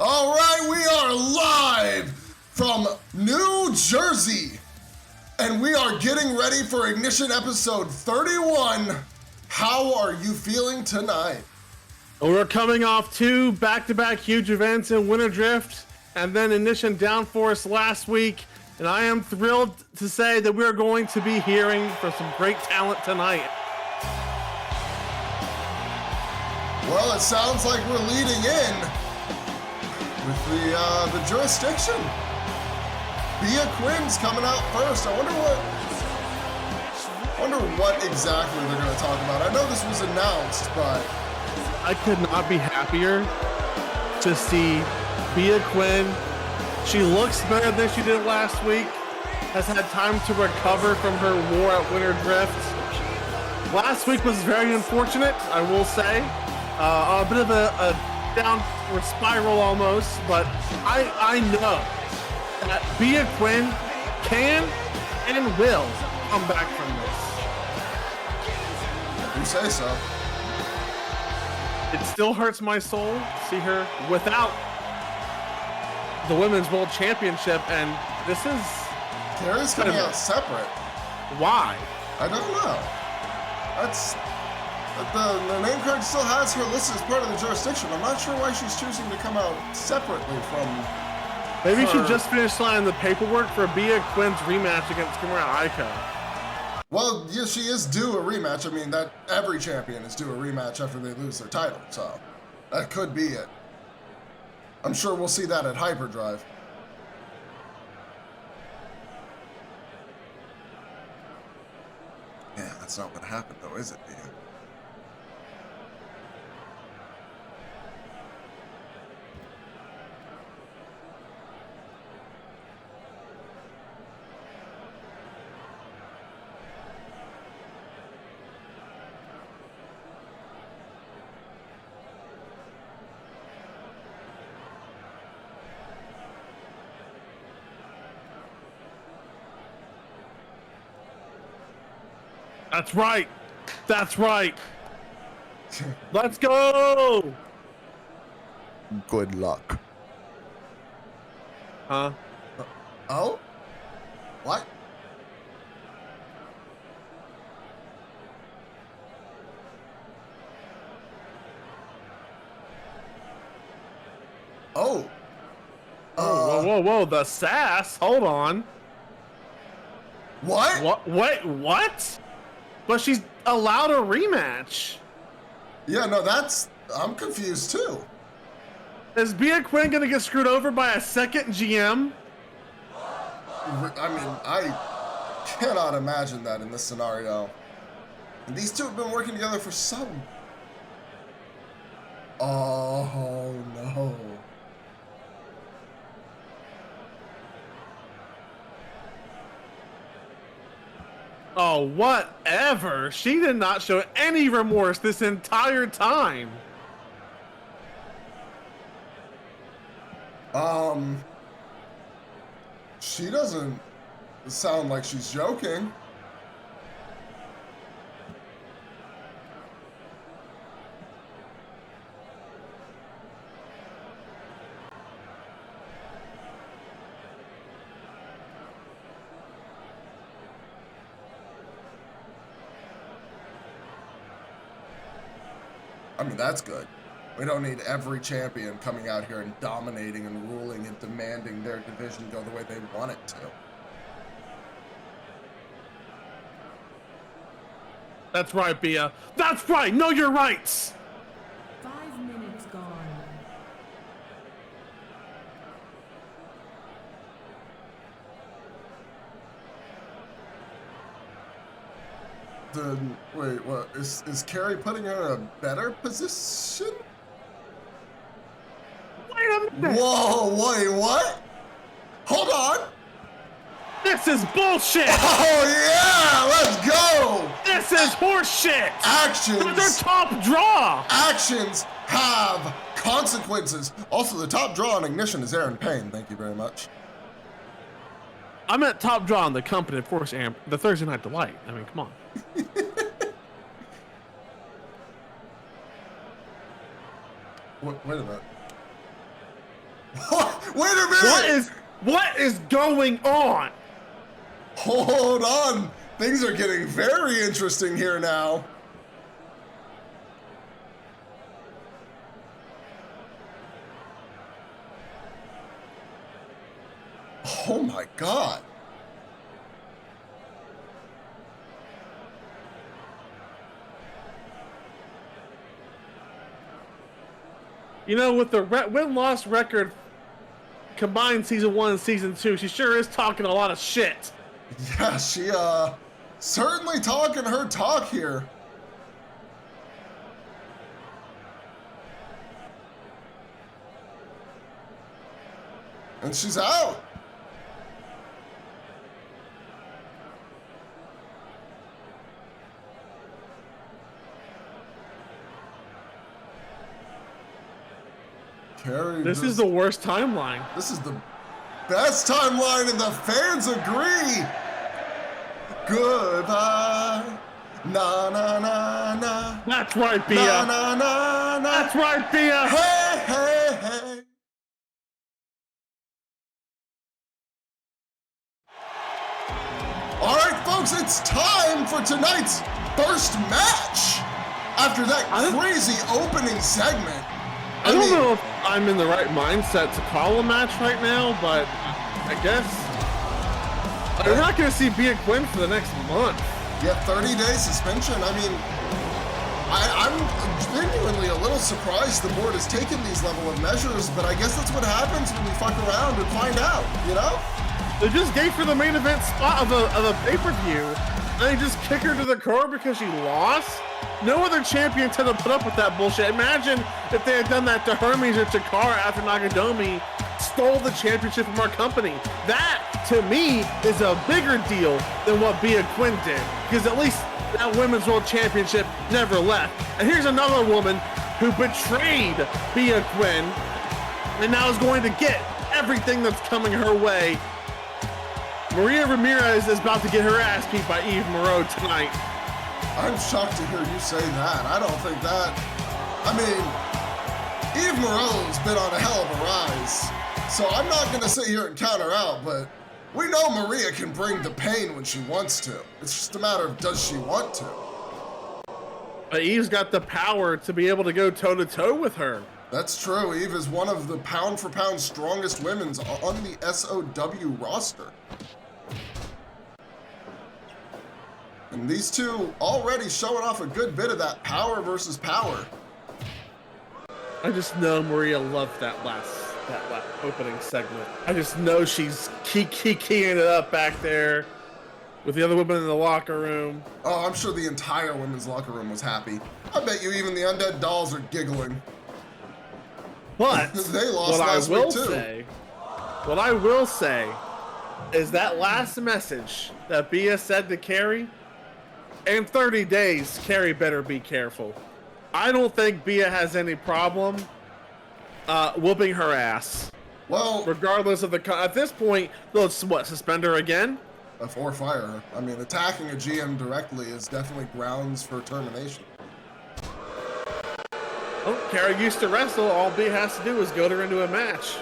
All right, we are live from New Jersey, and we are getting ready for Ignition episode 31. How are you feeling tonight? We're coming off two back-to-back huge events in Winter Drift and then Ignition Downforce last week, and I am thrilled to say that we're going to be hearing from some great talent tonight. Well, it sounds like we're leading in with the jurisdiction. Bea Quinn's coming out first. I wonder what exactly they're going to talk about. I know this was announced, but I could not be happier to see Bea Quinn. She looks better than she did last week. Has had time to recover from her war at Winter Drift. Last week was very unfortunate, I will say. A bit of a downward spiral almost, but I know that Bea Quinn can and will come back from this. You say so. It still hurts my soul to see her without the Women's World Championship, and this is... Carrie's coming out separate. Why? I don't know. That's... The name card still has her listed as part of the jurisdiction. I'm not sure why she's choosing to come out separately from Maybe her. she just finished signing the paperwork for Bea Quinn's rematch against Aika. Well, yeah, she is due a rematch. I mean, that every champion is due a rematch after they lose their title, so that could be it. I'm sure we'll see that at Hyperdrive. Yeah, that's not what happened though, is it, Bea? That's right. That's right. Let's go. Good luck. Huh? Oh? What? Oh. Whoa, the sass? Hold on. What? What? Wait, what? But she's allowed a rematch. Yeah, no, I'm confused too. Is Bea Quinn gonna get screwed over by a second GM? I mean, I cannot imagine that in this scenario. And these two have been working together for some... Oh, no. Oh, whatever. She did not show any remorse this entire time. She doesn't sound like she's joking. I mean, that's good. We don't need every champion coming out here and dominating and ruling and demanding their division go the way they want it to. That's right, Bea. That's right. Know your rights. 5 minutes gone. Then, wait, what? Is Carrie putting her in a better position? Wait a minute. Whoa, wait, what? Hold on. This is bullshit. Oh, yeah, let's go. This is horseshit. Actions. With their top draw. Actions have consequences. Also, the top draw on Ignition is Aaron Payne. Thank you very much. I'm at top draw on the company, of course, the Thursday Night Delight. I mean, come on. Wait a minute. Wait a minute! What is going on? Hold on. Things are getting very interesting here now. Oh my God. You know, with the win-loss record combined season 1 and season 2, she sure is talking a lot of shit. Yeah, she certainly talking her talk here. And she's out. Carrie, this is the worst timeline. This is the best timeline, and the fans agree. Goodbye. Na na na na. That's right, Bea. Na na na na. That's right, Bea. Hey, hey, hey. All right, folks, it's time for tonight's first match. After that crazy opening segment. I don't know if I'm in the right mindset to call a match right now, but I guess we're not going to see Bea Quinn for the next month. Yeah, 30-day suspension. I mean, I'm genuinely a little surprised the board has taken these level of measures, but I guess that's what happens when we fuck around and find out, you know? They just gave her the main event spot of a pay-per-view, and they just kick her to the curb because she lost? No other champion tend to put up with that bullshit. Imagine if they had done that to Hermes or CHIKARA after Nagadomi stole the championship from our company. That, to me, is a bigger deal than what Bea Quinn did, because at least that Women's World Championship never left. And here's another woman who betrayed Bea Quinn and now is going to get everything that's coming her way. Maria Ramirez is about to get her ass beat by Eve Moreau tonight. I'm shocked to hear you say that. I don't think that. I mean, Eve Moreau's been on a hell of a rise. So I'm not going to sit here and counter out, but we know Maria can bring the pain when she wants to. It's just a matter of does she want to. But Eve's got the power to be able to go toe-to-toe with her. That's true. Eve is one of the pound-for-pound strongest women on the SOW roster. And these two already showing off a good bit of that power versus power. I just know Maria loved that last opening segment. I just know she's keying it up back there with the other women in the locker room. Oh, I'm sure the entire women's locker room was happy. I bet you even the Undead Dolls are giggling. But they lost last week too. What I will say is that last message that Bea said to Carrie, in 30 days, Carrie better be careful. I don't think Bea has any problem whooping her ass. Well, regardless of at this point, they'll suspend her again? Or fire her. I mean, attacking a GM directly is definitely grounds for termination. Well, Carrie used to wrestle. All Bea has to do is goad her into a match.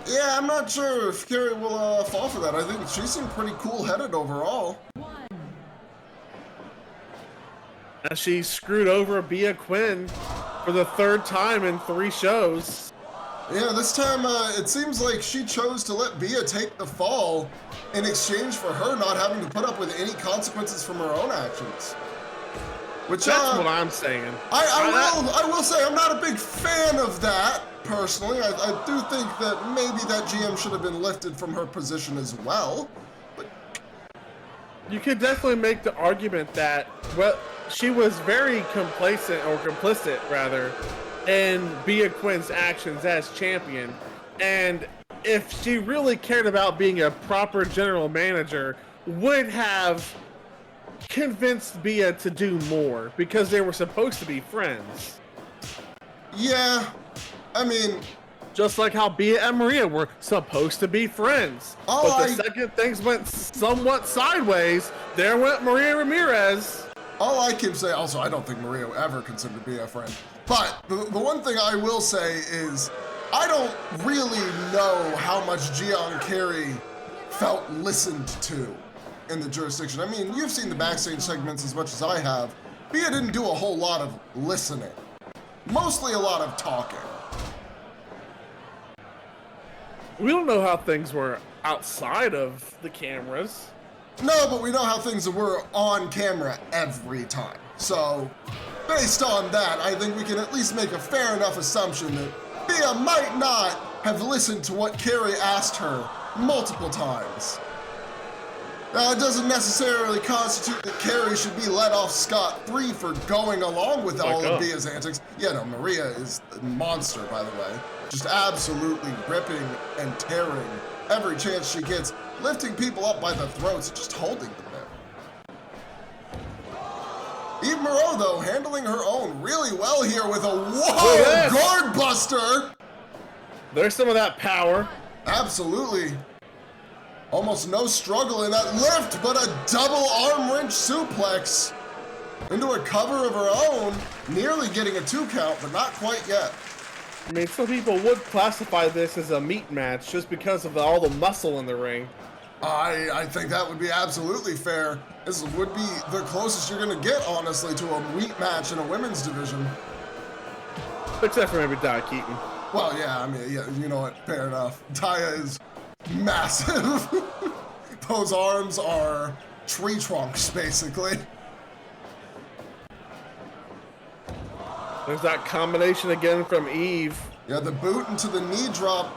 Yeah, I'm not sure if Carrie will fall for that. I think she seemed pretty cool-headed overall. As she screwed over Bea Quinn for the 3rd time in 3 shows. Yeah, this time it seems like she chose to let Bea take the fall in exchange for her not having to put up with any consequences from her own actions. Which that's what I'm saying. I will say I'm not a big fan of that personally. I do think that maybe that GM should have been lifted from her position as well. But you could definitely make the argument that she was very complicit rather, in Bea Quinn's actions as champion. And if she really cared about being a proper general manager, would have convinced Bea to do more because they were supposed to be friends. Yeah, I mean, just like how Bea and Maria were supposed to be friends. But the second things went somewhat sideways, there went Maria Ramirez. All I can say, also, I don't think Maria ever considered Bea a friend. But the one thing I will say is, I don't really know how much Gian Carey felt listened to in the jurisdiction. I mean, you've seen the backstage segments as much as I have. Bea didn't do a whole lot of listening. Mostly a lot of talking. We don't know how things were outside of the cameras. No, but we know how things were on camera every time. So, based on that, I think we can at least make a fair enough assumption that Bea might not have listened to what Carey asked her multiple times. Now, it doesn't necessarily constitute that Carey should be let off scot-free for going along with all of Bea's antics. Yeah, no, Maria is a monster, by the way. Just absolutely ripping and tearing every chance she gets, lifting people up by the throats and just holding them there. Eve Moreau, though, handling her own really well here with a guard buster. There's some of that power. Absolutely. Almost no struggle in that lift, but a double arm wrench suplex into a cover of her own, nearly getting a 2 count, but not quite yet. I mean, some people would classify this as a meat match just because of all the muscle in the ring. I think that would be absolutely fair. This would be the closest you're going to get, honestly, to a meat match in a women's division. Except for maybe Daya Keaton. Well, yeah, I mean, yeah, you know what? Fair enough. Daya is massive. Those arms are tree trunks, basically. There's that combination again from Eve. Yeah, the boot into the knee drop,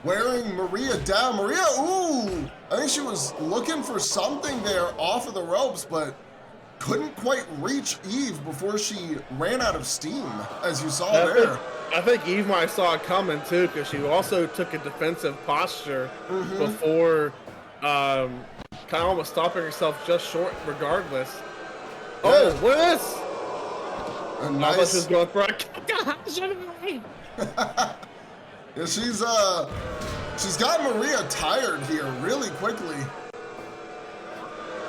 wearing Maria down. Maria, ooh! I think she was looking for something there off of the ropes, but couldn't quite reach Eve before she ran out of steam, as you saw there. I think Eve might have saw it coming too, because she also took a defensive posture before kind of almost stopping herself just short regardless. Yeah. Oh, what is this? A nice... I thought she was going for a... Yeah, she's got Maria tired here really quickly.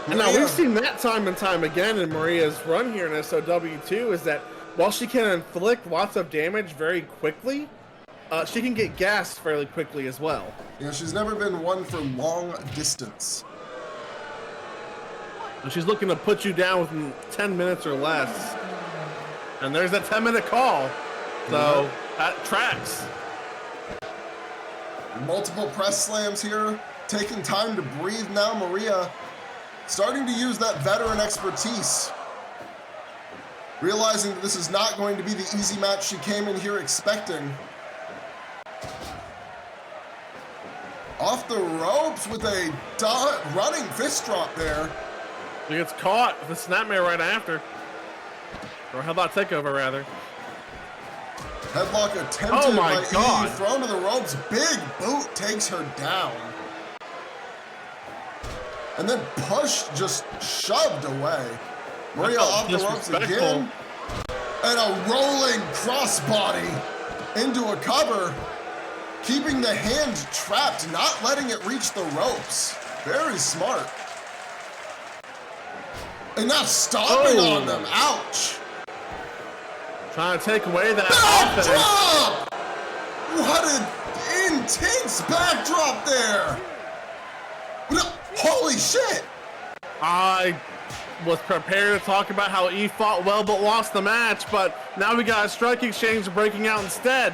And now we've seen that time and time again in Maria's run here in SOW too, is that while she can inflict lots of damage very quickly, she can get gassed fairly quickly as well. Yeah, she's never been one for long distance. And she's looking to put you down within 10 minutes or less. And there's that 10-minute call. So that tracks. Multiple press slams here, taking time to breathe now. Maria starting to use that veteran expertise. Realizing that this is not going to be the easy match she came in here expecting. Off the ropes with a running fist drop there. He gets caught with a snapmare right after. Or how about takeover, rather? Headlock attempted by God. Eve, thrown to the ropes. Big boot takes her down. And then pushed, just shoved away. Maria off the ropes again. And a rolling crossbody into a cover. Keeping the hand trapped, not letting it reach the ropes. Very smart. And now stomping on them. Ouch. Trying to take away that backdrop! What an intense backdrop there! No, holy shit! I was prepared to talk about how Eve fought well but lost the match, but now we got a strike exchange breaking out instead.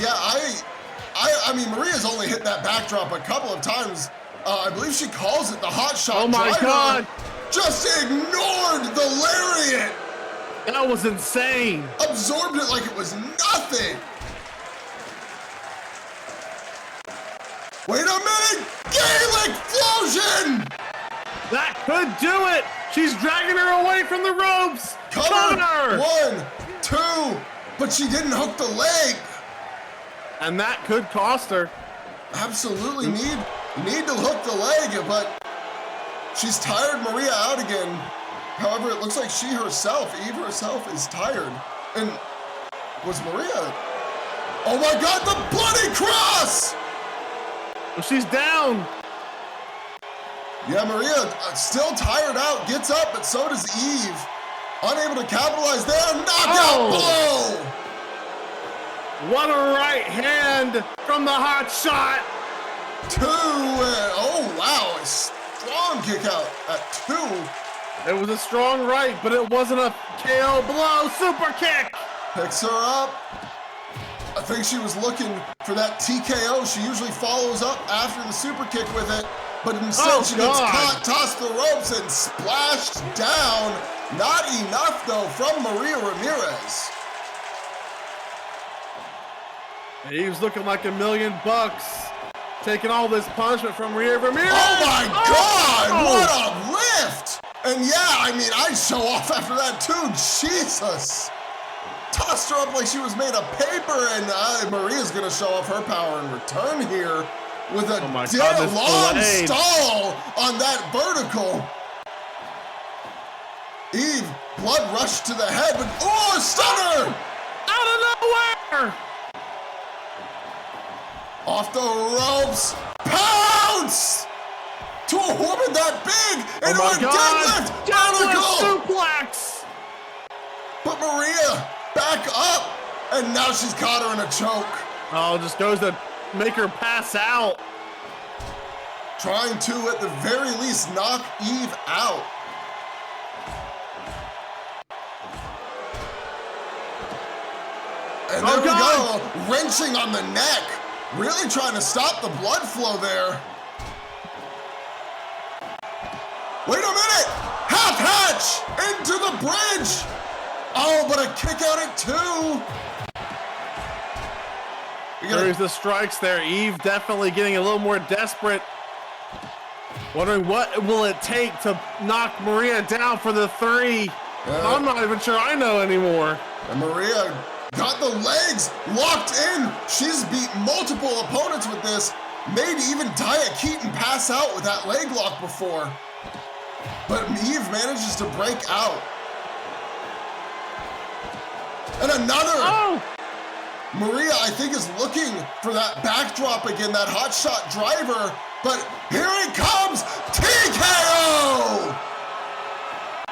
Yeah, I mean, Maria's only hit that backdrop a couple of times. I believe she calls it the hot shot. Oh my God! Just ignored the lariat. That was insane. Absorbed it like it was nothing. Wait a minute! Gaelic Explosion! That could do it! She's dragging her away from the ropes! Cover! 1, 2, but she didn't hook the leg. And that could cost her. Absolutely need to hook the leg, but she's tired Maria out again. However, it looks like she herself, Eve herself, is tired. And was Maria... Oh my God, the bloody cross! Well, she's down. Yeah, Maria, still tired out, gets up, but so does Eve. Unable to capitalize there, knockout blow! What a right hand from the hot shot. 2, and oh wow, a strong kick out at 2. It was a strong right, but it wasn't a KO blow. Super kick. Picks her up. I think she was looking for that TKO. She usually follows up after the super kick with it, but instead she gets caught, tossed the ropes, and splashed down. Not enough though from Maria Ramirez. Eve's looking like $1 million, taking all this punishment from Maria Ramirez. Oh my God, what a lift! And yeah, I mean, I'd show off after that too, Jesus. Tossed her up like she was made of paper, and Maria's gonna show off her power in return here with a long stall on that vertical. Eve, blood rushed to the head, but oh, stunner! Out of nowhere! Off the ropes, pounce! To a woman that big, into a deadlift, suplex! But Maria, back up, and now she's caught her in a choke. Oh, just goes to make her pass out. Trying to, at the very least, knock Eve out. And there we go, wrenching on the neck. Really trying to stop the blood flow there. Wait a minute! Half hatch into the bridge! Oh, but a kick out at 2. There's the strikes there. Eve definitely getting a little more desperate. Wondering what will it take to knock Maria down for the 3. I'm not even sure I know anymore. And Maria got the legs locked in. She's beat multiple opponents with this. Made even Daya Keaton pass out with that leg lock before. But Eve manages to break out. And another. Oh! Maria, I think, is looking for that backdrop again, that hot shot driver. But here it comes, TKO!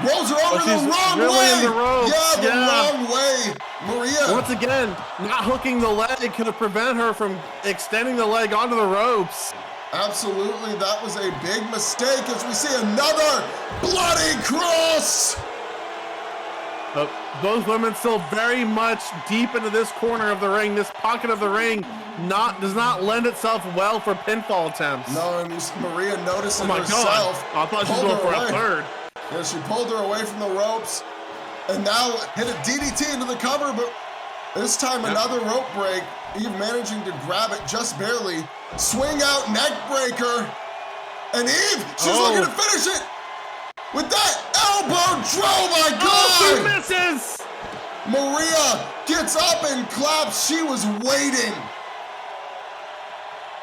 Rolls her over the wrong way. Yeah, the wrong way. Maria. Once again, not hooking the leg could have prevented her from extending the leg onto the ropes. Absolutely, that was a big mistake as we see another bloody cross. But both women still very much deep into this corner of the ring. This pocket of the ring does not lend itself well for pinfall attempts. No, and Maria noticed it herself. God. I thought she was going for a 3rd. Yeah, she pulled her away from the ropes and now hit a DDT into the cover, but this time another rope break. Eve managing to grab it just barely. Swing out neck breaker. And Eve, she's looking to finish it with that elbow drop. My God! She misses! Maria gets up and claps. She was waiting.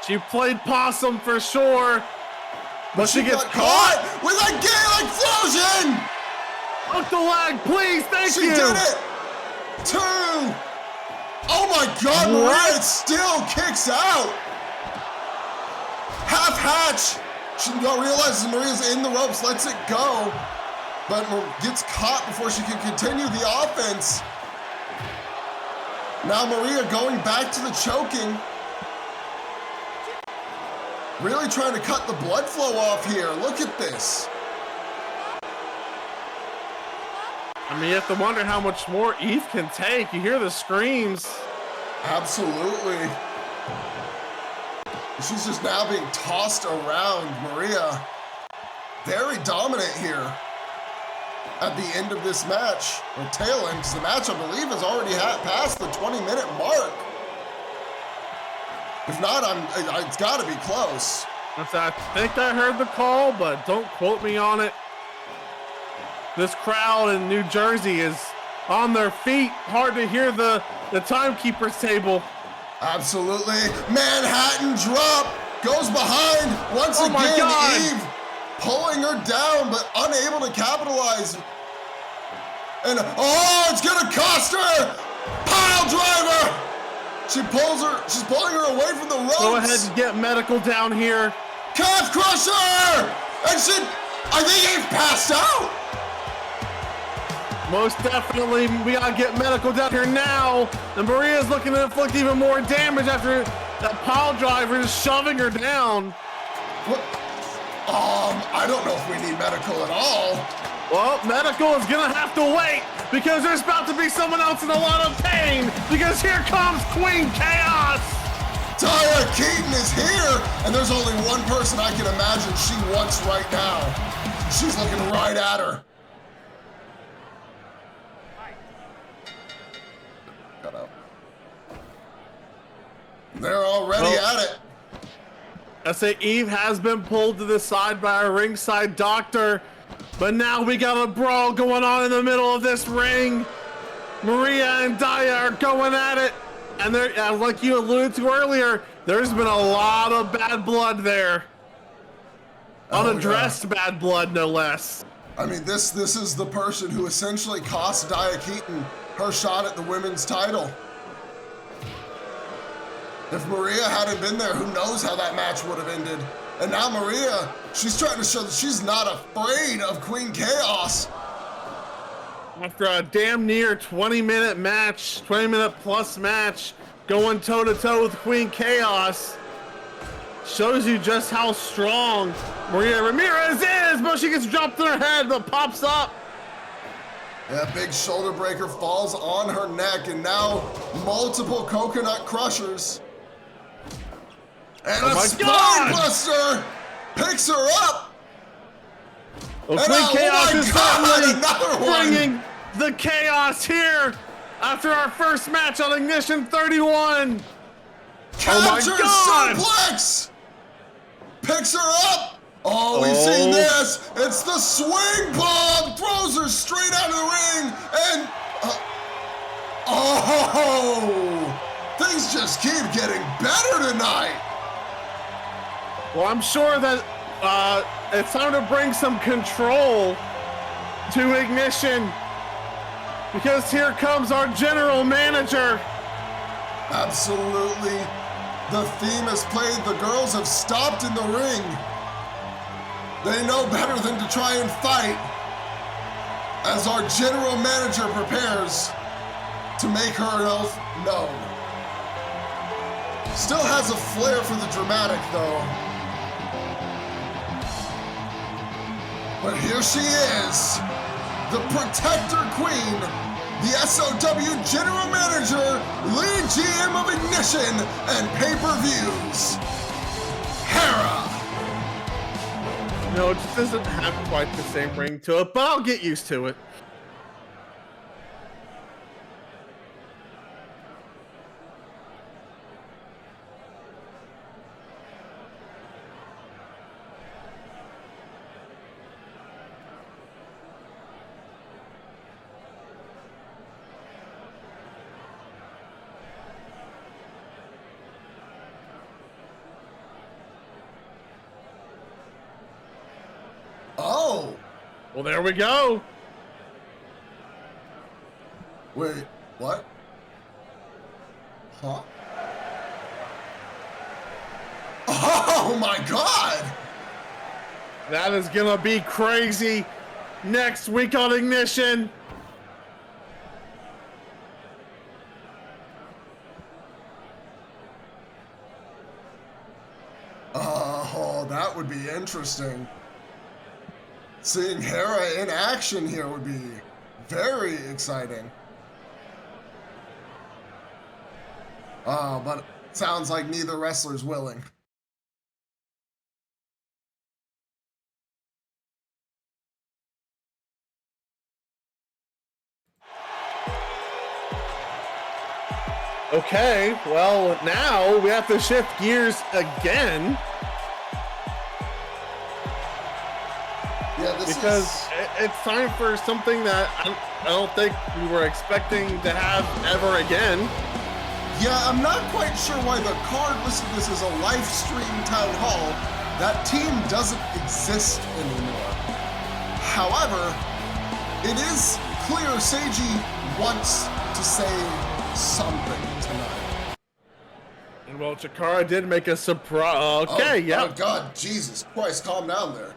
She played possum for sure. But she gets caught with a gale explosion! Hook the leg, please, thank you! She did it! 2! Oh my God, Maria still kicks out! Half hatch! She realizes Maria's in the ropes, lets it go, but gets caught before she can continue the offense. Now Maria going back to the choking. Really trying to cut the blood flow off here. Look at this. I mean, you have to wonder how much more Eve can take. You hear the screams. Absolutely. She's just now being tossed around. Maria, very dominant here at the end of this match, or tail end, because the match, I believe, has already passed the 20-minute mark. If not, it's got to be close. I think I heard the call, but don't quote me on it. This crowd in New Jersey is on their feet. Hard to hear the timekeeper's table. Absolutely. Manhattan drop. Goes behind once again. Eve pulling her down, but unable to capitalize. And it's gonna cost her. Pile driver. She's pulling her away from the ropes. Go ahead and get medical down here. Calf crusher! And I think Eve passed out. Most definitely, we gotta get medical down here now. And Maria's looking to inflict even more damage after that pile driver is shoving her down. What? I don't know if we need medical at all. Well, medical is gonna have to wait because there's about to be someone else in a lot of pain because here comes Queen Chaos. Daya Keaton is here, and there's only one person I can imagine she wants right now. She's looking right at her. Cut out. They're already at it. I say Eve has been pulled to the side by a ringside doctor, but now we got a brawl going on in the middle of this ring. Maria and Daya are going at it, and there, like you alluded to earlier, there's been a lot of bad blood there. Unaddressed bad blood, no less. I mean, this is the person who essentially cost Daya Keaton her shot at the women's title. If Maria hadn't been there, who knows how that match would have ended. And now Maria, she's trying to show that she's not afraid of Queen Chaos. After a damn near 20-minute match, 20-minute plus match, going toe-to-toe with Queen Chaos, shows you just how strong Maria Ramirez is, but she gets dropped in her head, but pops up. Yeah, big shoulder breaker falls on her neck, and now multiple coconut crushers. And a spine buster picks her up. Well, Queen Chaos is finally bringing one. the chaos here after our first match on Ignition 31. Captures suplex. Picks her up. Oh, we've seen this. It's the swing bomb. Throws her straight out of the ring. And, things just keep getting better tonight. Well, I'm sure that it's time to bring some control to Ignition because here comes our general manager. Absolutely. The theme is played. The girls have stopped in the ring. They know better than to try and fight as our general manager prepares to make her health known. Still has a flair for the dramatic though. But here she is, the Protector Queen, the SOW General Manager, lead GM of Ignition and pay-per-views, Hera. No, it just doesn't have quite the same ring to it, but I'll get used to it. Oh! Well, there we go. Wait, what? Huh? Oh my God! That is gonna be crazy next week on Ignition. Oh, that would be interesting. Seeing Hera in action here would be very exciting. But it sounds like neither wrestler's willing. Okay, well, now we have to shift gears again. Yeah, because it's time for something that I don't think we were expecting to have ever again. Yeah, I'm not quite sure why the card listed this as a live stream town hall. That team doesn't exist anymore. However, it is clear Seiji wants to say something tonight. And well, CHIKARA did make a surprise. Okay, yeah. Oh God, Jesus Christ, calm down there.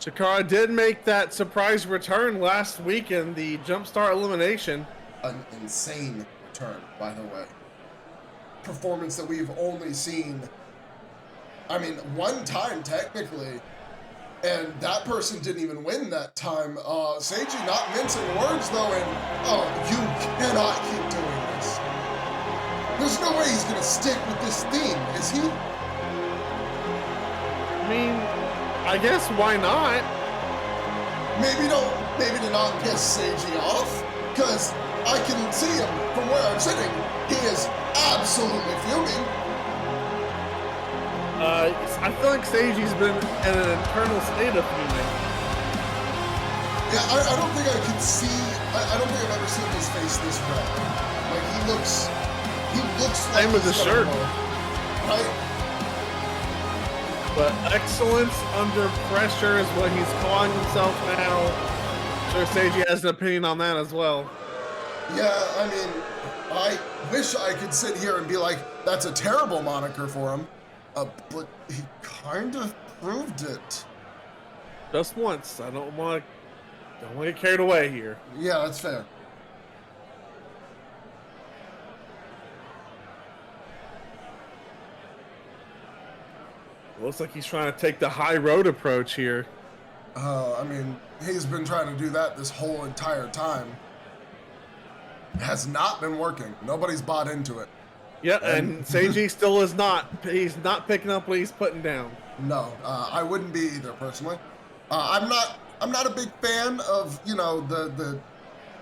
CHIKARA did make that surprise return last week in the Jumpstart elimination. An insane return, by the way. Performance that we've only seen, I mean, one time technically, and that person didn't even win that time. Seiji not mincing words though, and you cannot keep doing this. There's no way he's gonna stick with this theme, is he? I mean, I guess why not? Maybe to not piss Seiji off, because I can see him from where I'm sitting. He is absolutely fuming. I feel like Seiji's been in an internal state of fuming. Yeah, I don't think I can see. I don't think I've ever seen his face this red. Like he looks like Same with his shirt. Right? But excellence under pressure is what he's calling himself now. I'm sure Seiji has an opinion on that as well. Yeah, I mean, I wish I could sit here and be like, that's a terrible moniker for him. But he kind of proved it. Just once. I don't want to get carried away here. Yeah, that's fair. Looks like he's trying to take the high road approach here. I mean, he's been trying to do that this whole entire time. It has not been working. Nobody's bought into it. Yeah, and Seiji still is not. He's not picking up what he's putting down. No, I wouldn't be either personally. I'm not a big fan of, you know, the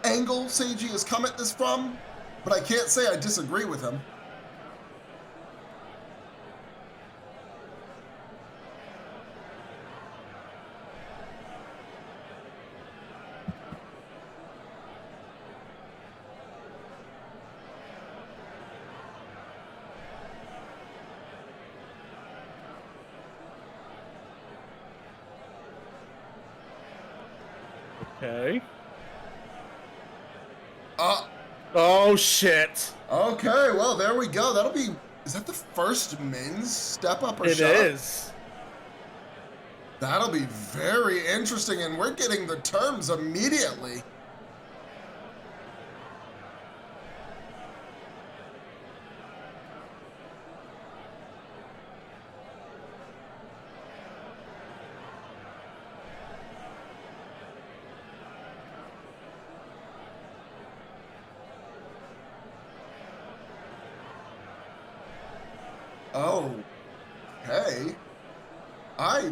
angle Seiji has come at this from, but I can't say I disagree with him. Okay. Oh shit. Okay, well there we go. That'll be. Is that the first men's step up or It shot? is. That'll be very interesting, and we're getting the terms immediately. Oh, hey. I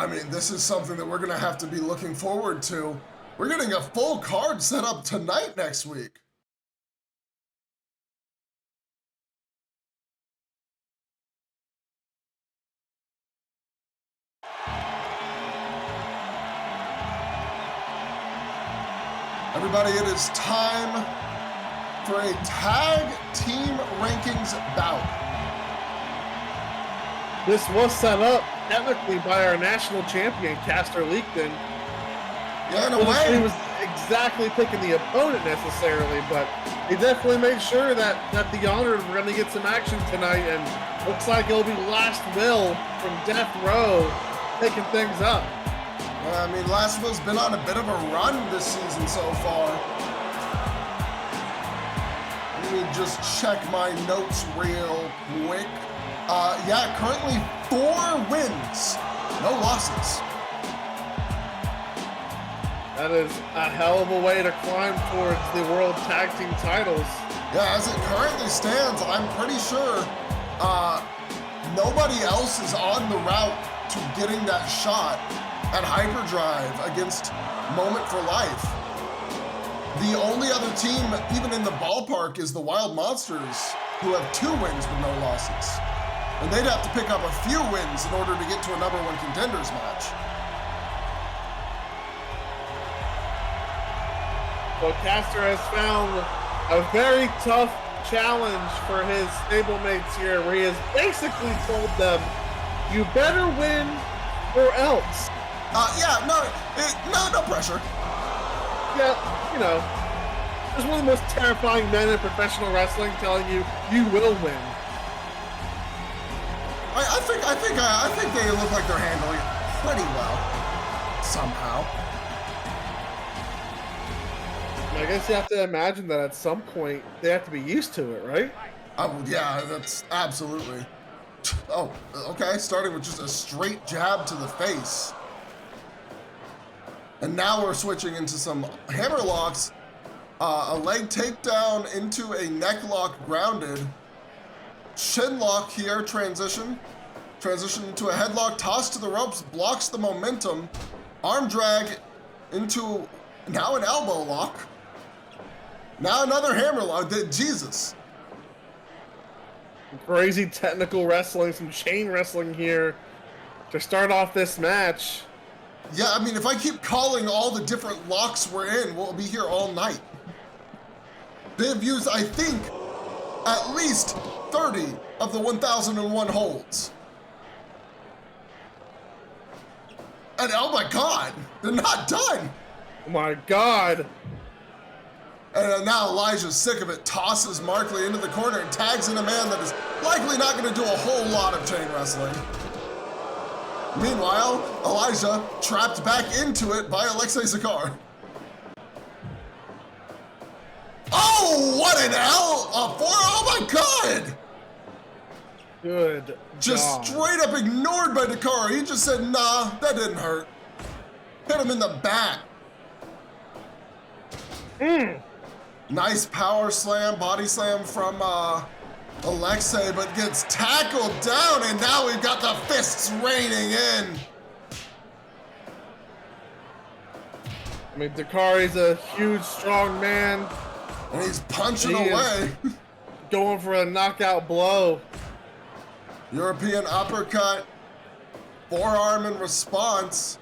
mean, this is something that we're going to have to be looking forward to. We're getting a full card set up tonight next week. Everybody, it is time for a tag team rankings bout. This was set up technically by our national champion, Caster Leakton. Yeah, in a He way. was exactly picking the opponent necessarily, but he definitely made sure that the Honored were going to get some action tonight, and looks like it'll be Last Will from Death Row picking things up. I mean, Last Will's been on a bit of a run this season so far. Let me just check my notes real quick. Yeah, currently 4 wins, no losses. That is a hell of a way to climb towards the World Tag Team titles. Yeah, as it currently stands, I'm pretty sure nobody else is on the route to getting that shot at Hyperdrive against Moment for Life. The only other team, even in the ballpark, is the Wild Monsters, who have 2 wins with no losses. And they'd have to pick up a few wins in order to get to a number 1 contenders match. So Caster has found a very tough challenge for his stablemates here, where he has basically told them, you better win or else. Yeah, no pressure. Yeah, you know, there's one of the most terrifying men in professional wrestling telling you, you will win. I think they look like they're handling it pretty well somehow. I guess you have to imagine that at some point they have to be used to it, right? Yeah, that's absolutely. Oh, okay. Starting with just a straight jab to the face. And now we're switching into some hammer locks. A leg takedown into a neck lock grounded. Shin lock here, transition. Transition into a headlock, toss to the ropes, blocks the momentum. Arm drag into now an elbow lock. Now another hammer lock. Jesus. Crazy technical wrestling, some chain wrestling here to start off this match. Yeah, I mean, if I keep calling all the different locks we're in, we'll be here all night. They've used, I think, at least 30 of the 1001 holds. And oh my God, they're not done. Oh my God. And now Elijah's sick of it, tosses Markley into the corner and tags in a man that is likely not going to do a whole lot of chain wrestling. Meanwhile, Elijah trapped back into it by Alexei Zakar. Oh, what an oh my God! Good Just job. straight up ignored by Dakari. He just said, nah, that didn't hurt. Hit him in the back. Nice power slam, body slam from Alexei, but gets tackled down, and now we've got the fists raining in. I mean, Dakari's a huge, strong man. And he's punching He is away. Going for a knockout blow. European uppercut, forearm in response.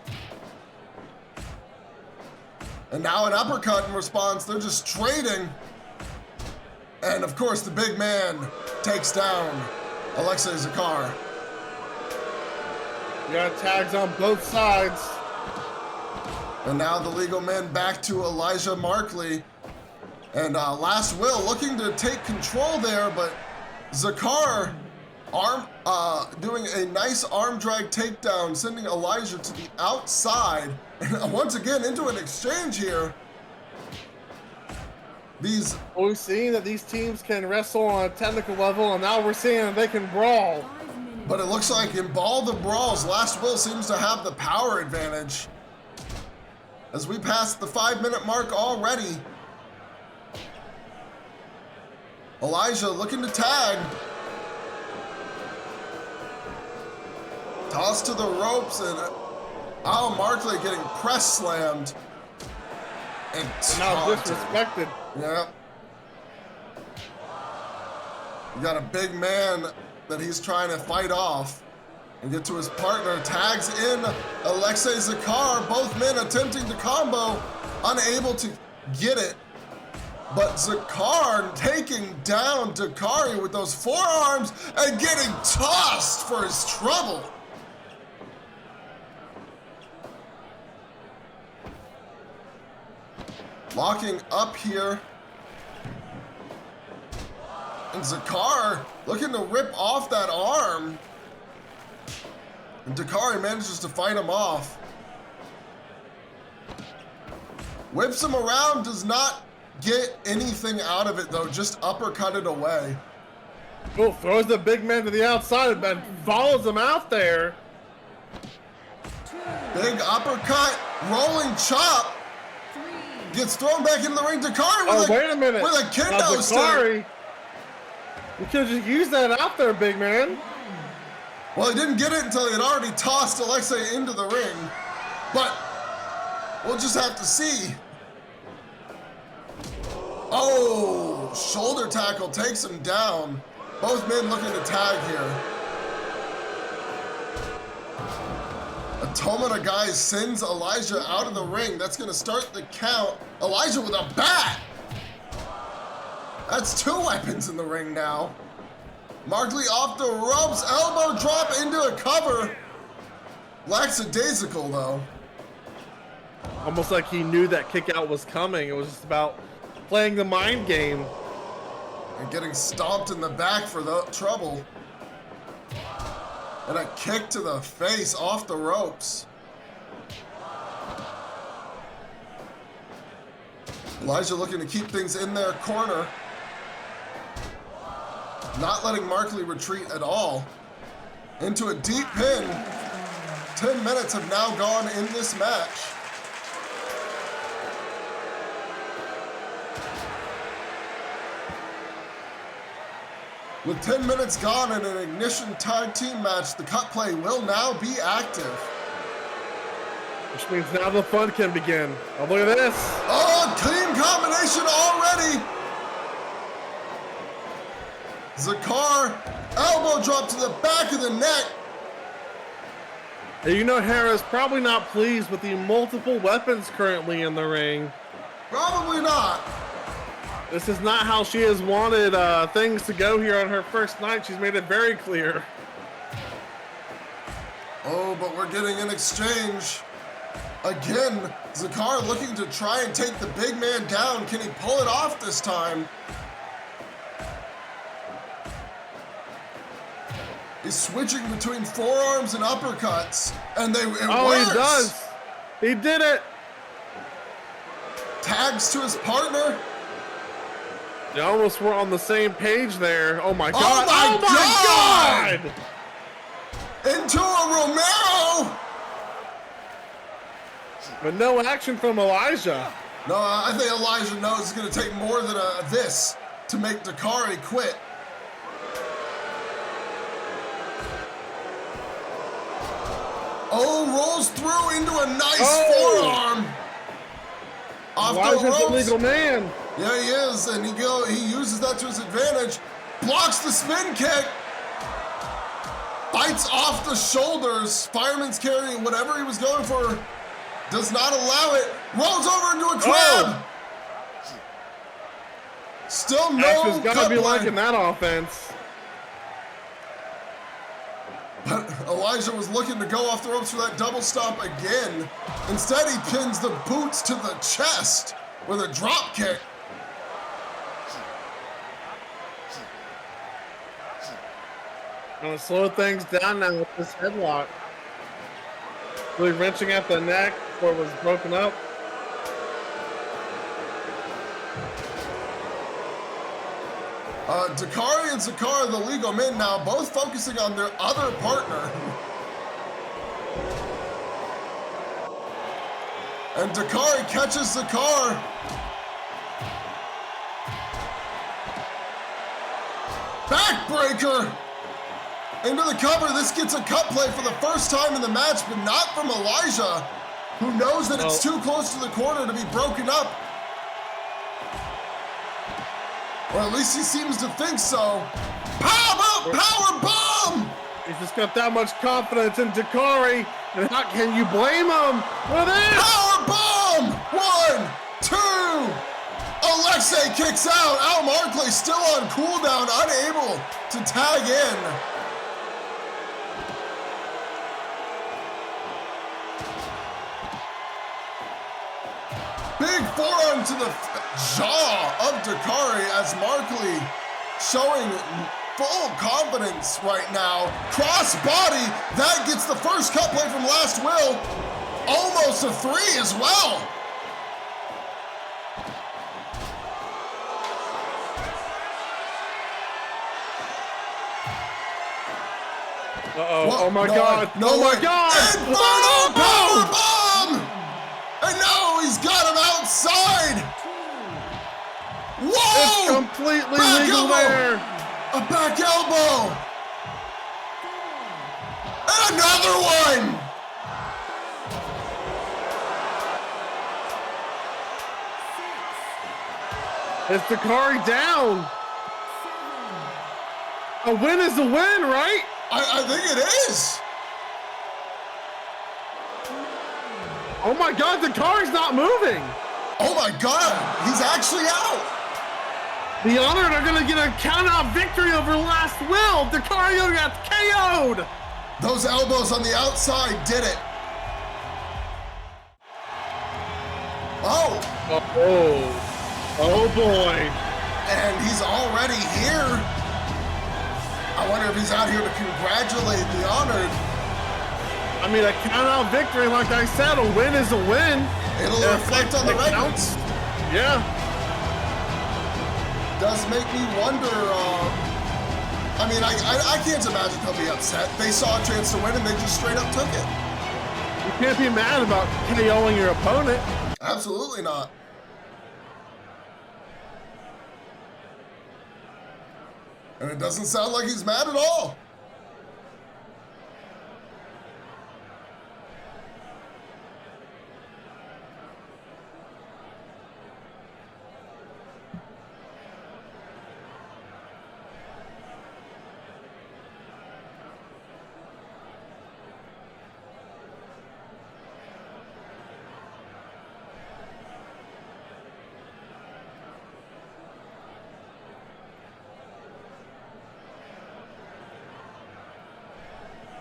And now an uppercut in response. They're just trading. And of course, the big man takes down Alexei Zakar. You got tags on both sides. And now the legal men back to Elijah Markley. And Last Will looking to take control there, but Zakar doing a nice arm drag takedown, sending Elijah to the outside. And once again, into an exchange here. We've seen that these teams can wrestle on a technical level, and now we're seeing that they can brawl. But it looks like in all the brawls, Last Will seems to have the power advantage. As we pass the 5-minute mark already. Elijah looking to tag. Toss to the ropes, and Al Markley getting press slammed. And Now disrespected. Yeah. You got a big man that he's trying to fight off and get to his partner. Tags in Alexei Zakar. Both men attempting to combo, unable to get it. But Zakar taking down Dakari with those forearms and getting tossed for his trouble. Locking up here. And Zakar looking to rip off that arm. And Dakari manages to fight him off. Whips him around, does not get anything out of it though, just uppercut it away. Oh, throws the big man to the outside and follows him out there. Big uppercut, rolling chop. Gets thrown back into the ring. Dakari with wait a minute. With a kendo Dakari, stick. you could just use that out there, big man. Well, he didn't get it until he had already tossed Alexei into the ring. But we'll just have to see. Oh, shoulder tackle takes him down. Both men looking to tag here. Atoma guys sends Elijah out of the ring. That's gonna start the count. Elijah with a bat. That's 2 weapons in the ring now. Markley off the ropes, elbow drop into a cover. Lackadaisical though. Almost like he knew that kick out was coming. It was just about playing the mind game. And getting stomped in the back for the trouble. And a kick to the face off the ropes. Elijah looking to keep things in their corner. Not letting Markley retreat at all. Into a deep pin. 10 minutes have now gone in this match. With 10 minutes gone in an Ignition tag team match, the cut play will now be active. Which means now the fun can begin. Oh, look at this. Oh, clean combination already. Zakar, elbow drop to the back of the neck. You know Hera's probably not pleased with the multiple weapons currently in the ring. Probably not. This is not how she has wanted things to go here on her first night. She's made it very clear. Oh, but we're getting an exchange. Again, Zakar looking to try and take the big man down. Can he pull it off this time? He's switching between forearms and uppercuts, and it works. He does. He did it. Tags to his partner. They almost were on the same page there. Oh my God. Oh my God! Into a Romero. But no action from Elijah. No, I think Elijah knows it's going to take more than this to make Dakari quit. Oh, rolls through into a nice forearm. Off Elijah's the ropes. a legal man. Yeah, he is, and he uses that to his advantage. Blocks the spin kick. Bites off the shoulders. Fireman's carry, whatever he was going for, does not allow it. Rolls over into a crab. Still no Ash's gotta be play. liking that offense. But Elijah was looking to go off the ropes for that double stomp again. Instead, he pins the boots to the chest with a drop kick. Gonna slow things down now with this headlock. Really wrenching at the neck before it was broken up. Dakari and Zakar, the legal men now, both focusing on their other partner. And Dakari catches Zakar. Backbreaker into the cover. This gets a cut play for the first time in the match, but not from Elijah, who knows that it's too close to the corner to be broken up. Or at least he seems to think so. Power bomb! He's just got that much confidence in Dakari, and how can you blame him for this? Power bomb! 1, 2. Alexei kicks out. Al Markley still on cooldown, unable to tag in. Big forearm to the jaw of Dakari as Markley showing full confidence right now. Cross body, that gets the first cut play from Last Will. Almost a 3 as well. Oh my God. No Oh my way. God. Inferno power bomb! And now he's got him outside. Whoa! It's completely back legal elbow. there. A back elbow. And another one. Is Dakari down? A win is a win, right? I think it is. Oh my God, Dakari's not moving. Oh my God, he's actually out. The Honored are gonna get a count-out victory over Last Will. Dakari got KO'd. Those elbows on the outside did it. Oh boy. And he's already here. I wonder if he's out here to congratulate the Honored. I mean, a count-out victory, like I said, a win is a win. It'll reflect on the records. Yeah. Does make me wonder, I mean, I can't imagine he'll be upset. They saw a chance to win and they just straight up took it. You can't be mad about KOing your opponent. Absolutely not. And it doesn't sound like he's mad at all.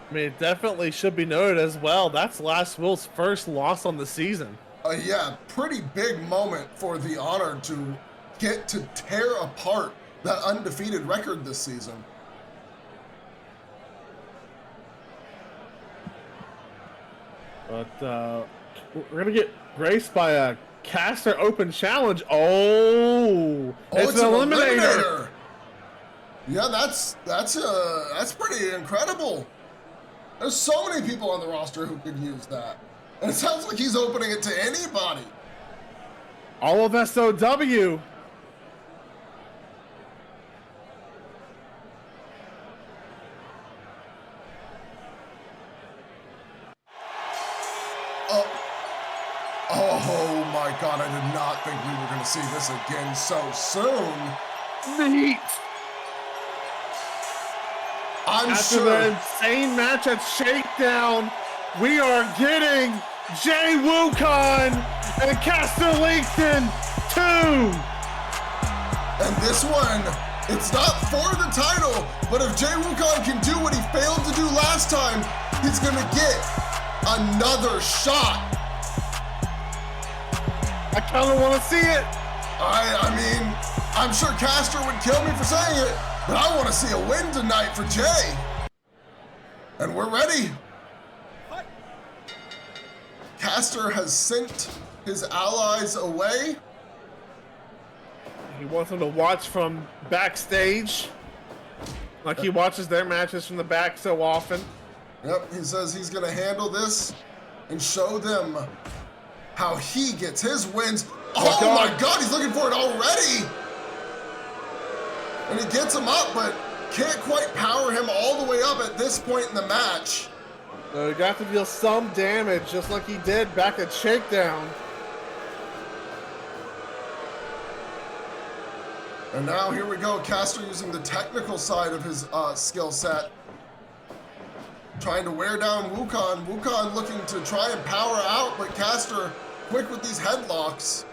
I mean, it definitely should be noted as well. That's Last Will's first loss on the season. Yeah, pretty big moment for the Honor to get to tear apart that undefeated record this season. But we're gonna get graced by a caster open challenge. Oh, it's an eliminator. Yeah, that's pretty incredible. There's so many people on the roster who could use that. And it sounds like he's opening it to anybody. All of SOW. Oh my God, I did not think we were gonna see this again so soon. Neat. After sure. the insane match at Shakedown, we are getting Jay Wukong and Caster Langston 2. And this one, it's not for the title, but if Jay Wukong can do what he failed to do last time, he's gonna get another shot. I kind of want to see it. I mean, I'm sure Caster would kill me for saying it, but I want to see a win tonight for Jay. And we're ready. Caster has sent his allies away. He wants them to watch from backstage, like he watches their matches from the back so often. Yep, he says he's gonna handle this and show them how he gets his wins. Oh my God, he's looking for it already. And he gets him up, but can't quite power him all the way up at this point in the match. He got to deal some damage, just like he did back at Shakedown. And now here we go, Caster using the technical side of his skill set. Trying to wear down Wukong. Wukong looking to try and power out, but Caster quick with these headlocks.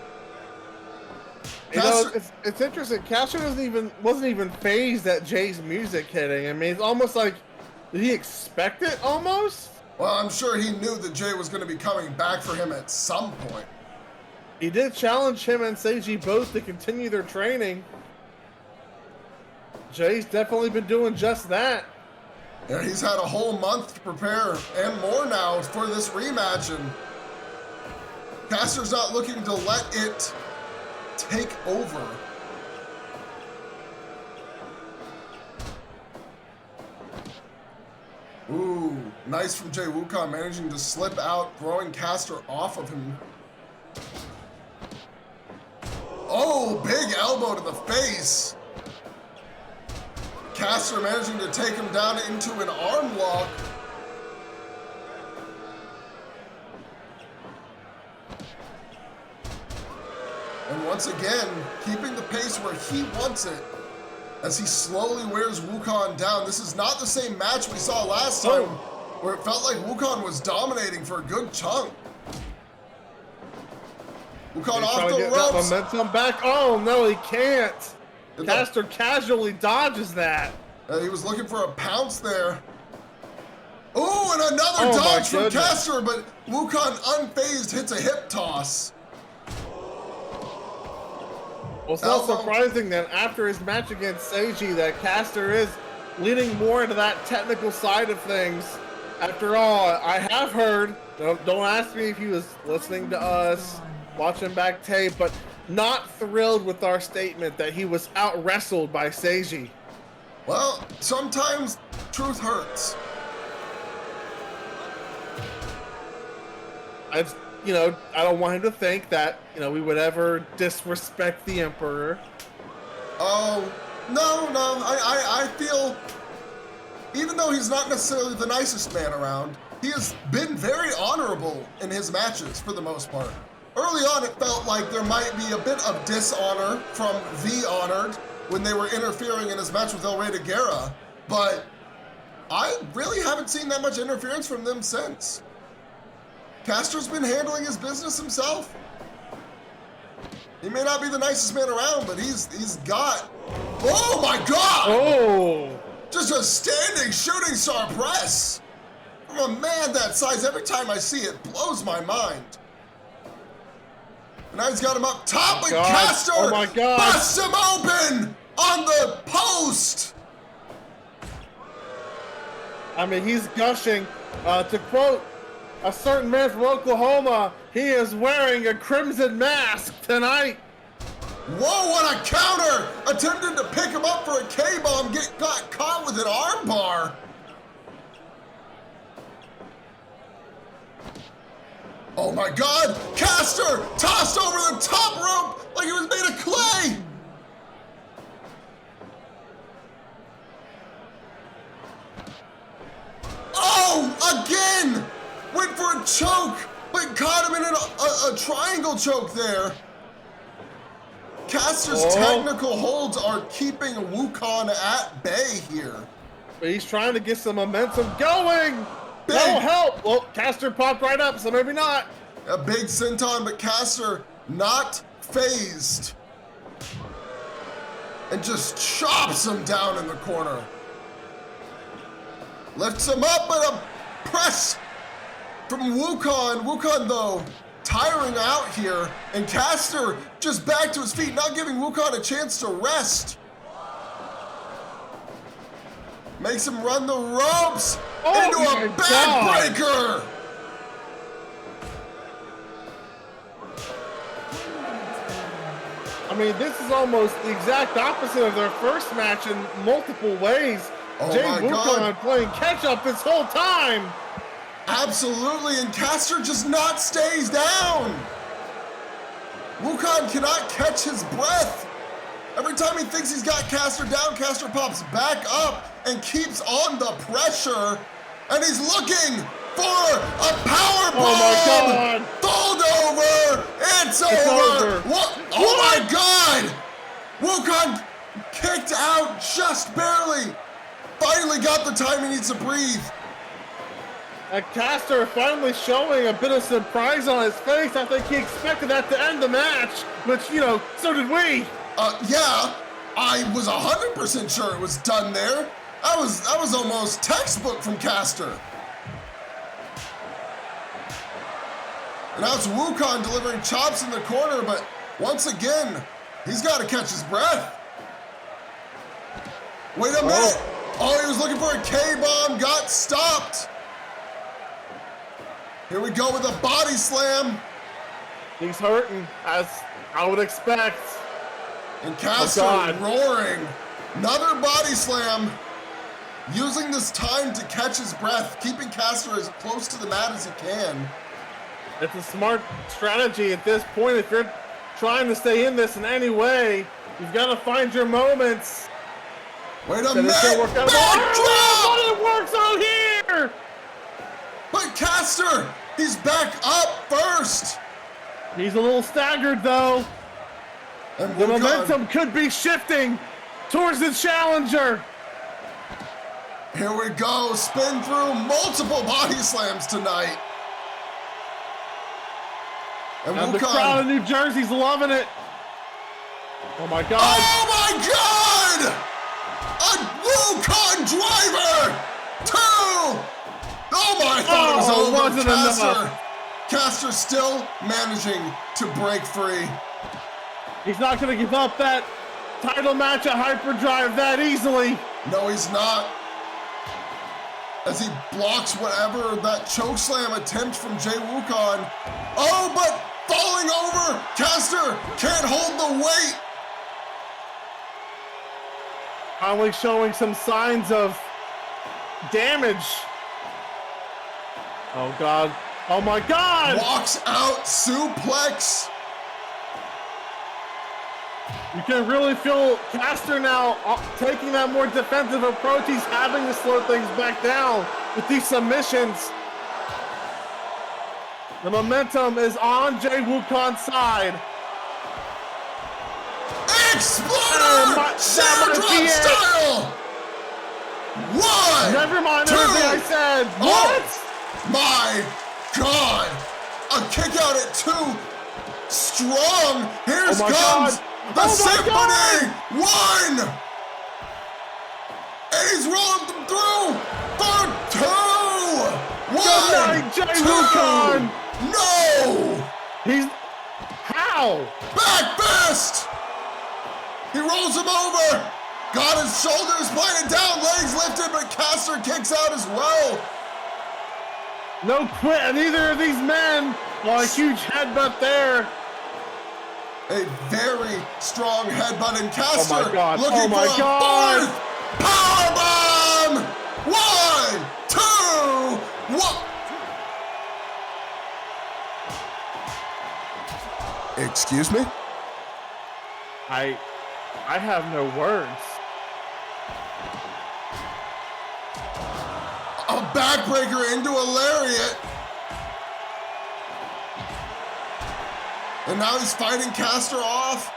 You know, it's interesting. Caster wasn't even phased at Jay's music hitting. I mean, it's almost like, did he expect it almost? Well, I'm sure he knew that Jay was going to be coming back for him at some point. He did challenge him and Seiji both to continue their training. Jay's definitely been doing just that. Yeah, he's had a whole month to prepare and more now for this rematch, and Caster's not looking to let it take over. Ooh, nice from Jay Wukong, managing to slip out, throwing Caster off of him. Oh, big elbow to the face. Caster managing to take him down into an arm lock. And once again, keeping the pace where he wants it as he slowly wears Wukong down. This is not the same match we saw last time where it felt like Wukong was dominating for a good chunk. Wukong off the ropes. Momentum back. Oh no, he can't. Caster casually dodges that. He was looking for a pounce there. Ooh, and another dodge from Caster, but Wukong unfazed hits a hip toss. Well, it's not surprising then after his match against Seiji that Caster is leaning more into that technical side of things. After all, I have heard, don't ask me if he was listening to us, watching back tape, but not thrilled with our statement that he was out-wrestled by Seiji. Well, sometimes truth hurts. I don't want him to think that, we would ever disrespect the Emperor. Oh, no. I feel, even though he's not necessarily the nicest man around, he has been very honorable in his matches for the most part. Early on, it felt like there might be a bit of dishonor from The Honored when they were interfering in his match with El Rey de Guerra, but I really haven't seen that much interference from them since. Caster's been handling his business himself. He may not be the nicest man around, but he's got, oh my God! Oh! Just a standing shooting star press from a man that size. Every time I see it, blows my mind. And now he's got him up top, and Caster busts him open on the post. I mean, he's gushing. To quote a certain man from Oklahoma, he is wearing a crimson mask tonight. Whoa, what a counter! Attempted to pick him up for a K-bomb, got caught with an armbar. Oh my God, Caster tossed over the top rope like it was made of clay. Oh, again! Went for a choke, but caught him in a triangle choke there. Caster's technical holds are keeping Wukong at bay here. But he's trying to get some momentum going. That'll help. Well, Caster popped right up, so maybe not. A big senton, but Caster not phased. And just chops him down in the corner. Lifts him up, but a press from Wukong. Wukong, though, tiring out here. And Caster just back to his feet, not giving Wukong a chance to rest. Makes him run the ropes into a backbreaker. I mean, this is almost the exact opposite of their first match in multiple ways. Jay Wukong playing catch up this whole time. Absolutely, and Caster just not stays down. Wukong cannot catch his breath. Every time he thinks he's got Caster down, Caster pops back up and keeps on the pressure. And he's looking for a power bomb. Oh my God. Fold over. It's over. What? Oh my God. Wukong kicked out just barely. Finally got the time he needs to breathe. And Caster finally showing a bit of surprise on his face. I think he expected that to end the match, which, so did we. Yeah, I was 100% sure it was done there. That was almost textbook from Caster. And now it's Wukong delivering chops in the corner, but once again, he's got to catch his breath. Wait a minute. Oh, he was looking for a K-bomb, got stopped. Here we go with a body slam. He's hurting, as I would expect. And Caster roaring. Another body slam. Using this time to catch his breath, keeping Caster as close to the mat as he can. It's a smart strategy at this point. If you're trying to stay in this in any way, you've got to find your moments. Wait a minute! Backdrop! But it works out here! But Caster, he's back up first. He's a little staggered though. And the momentum could be shifting towards the challenger. Here we go, spin through multiple body slams tonight. And the crowd in New Jersey's loving it. Oh my God. Oh my God! A Wukong driver! Two! Oh my, I thought it was over. Wasn't enough. Caster still managing to break free. He's not going to give up that title match at Hyperdrive that easily. No, he's not. As he blocks whatever that chokeslam attempt from Jay Wukong. Oh, but falling over. Caster can't hold the weight. Finally showing some signs of damage. Oh God. Oh my God. Walks out, suplex. You can really feel Caster now taking that more defensive approach. He's having to slow things back down with these submissions. The momentum is on Jay Wukong's side. Exploder! Sheer drop style! One! Never mind two. everything I said. What? Oh, my God! A kick out at 2. Strong! Here's comes the symphony! 1! And he's rolling them through for 2! 1! Good night, Jay Wukong! No! He's... How? Back fist! He rolls him over! Got his shoulders planted down, legs lifted, but Caster kicks out as well. No quit, neither of these men. Oh, a huge headbutt there. A very strong headbutt in Caster. Oh my God. Looking Oh my for a God. 4th powerbomb! 1, 2, 1. Excuse me? I have no words. A backbreaker into a lariat. And now he's fighting Caster off.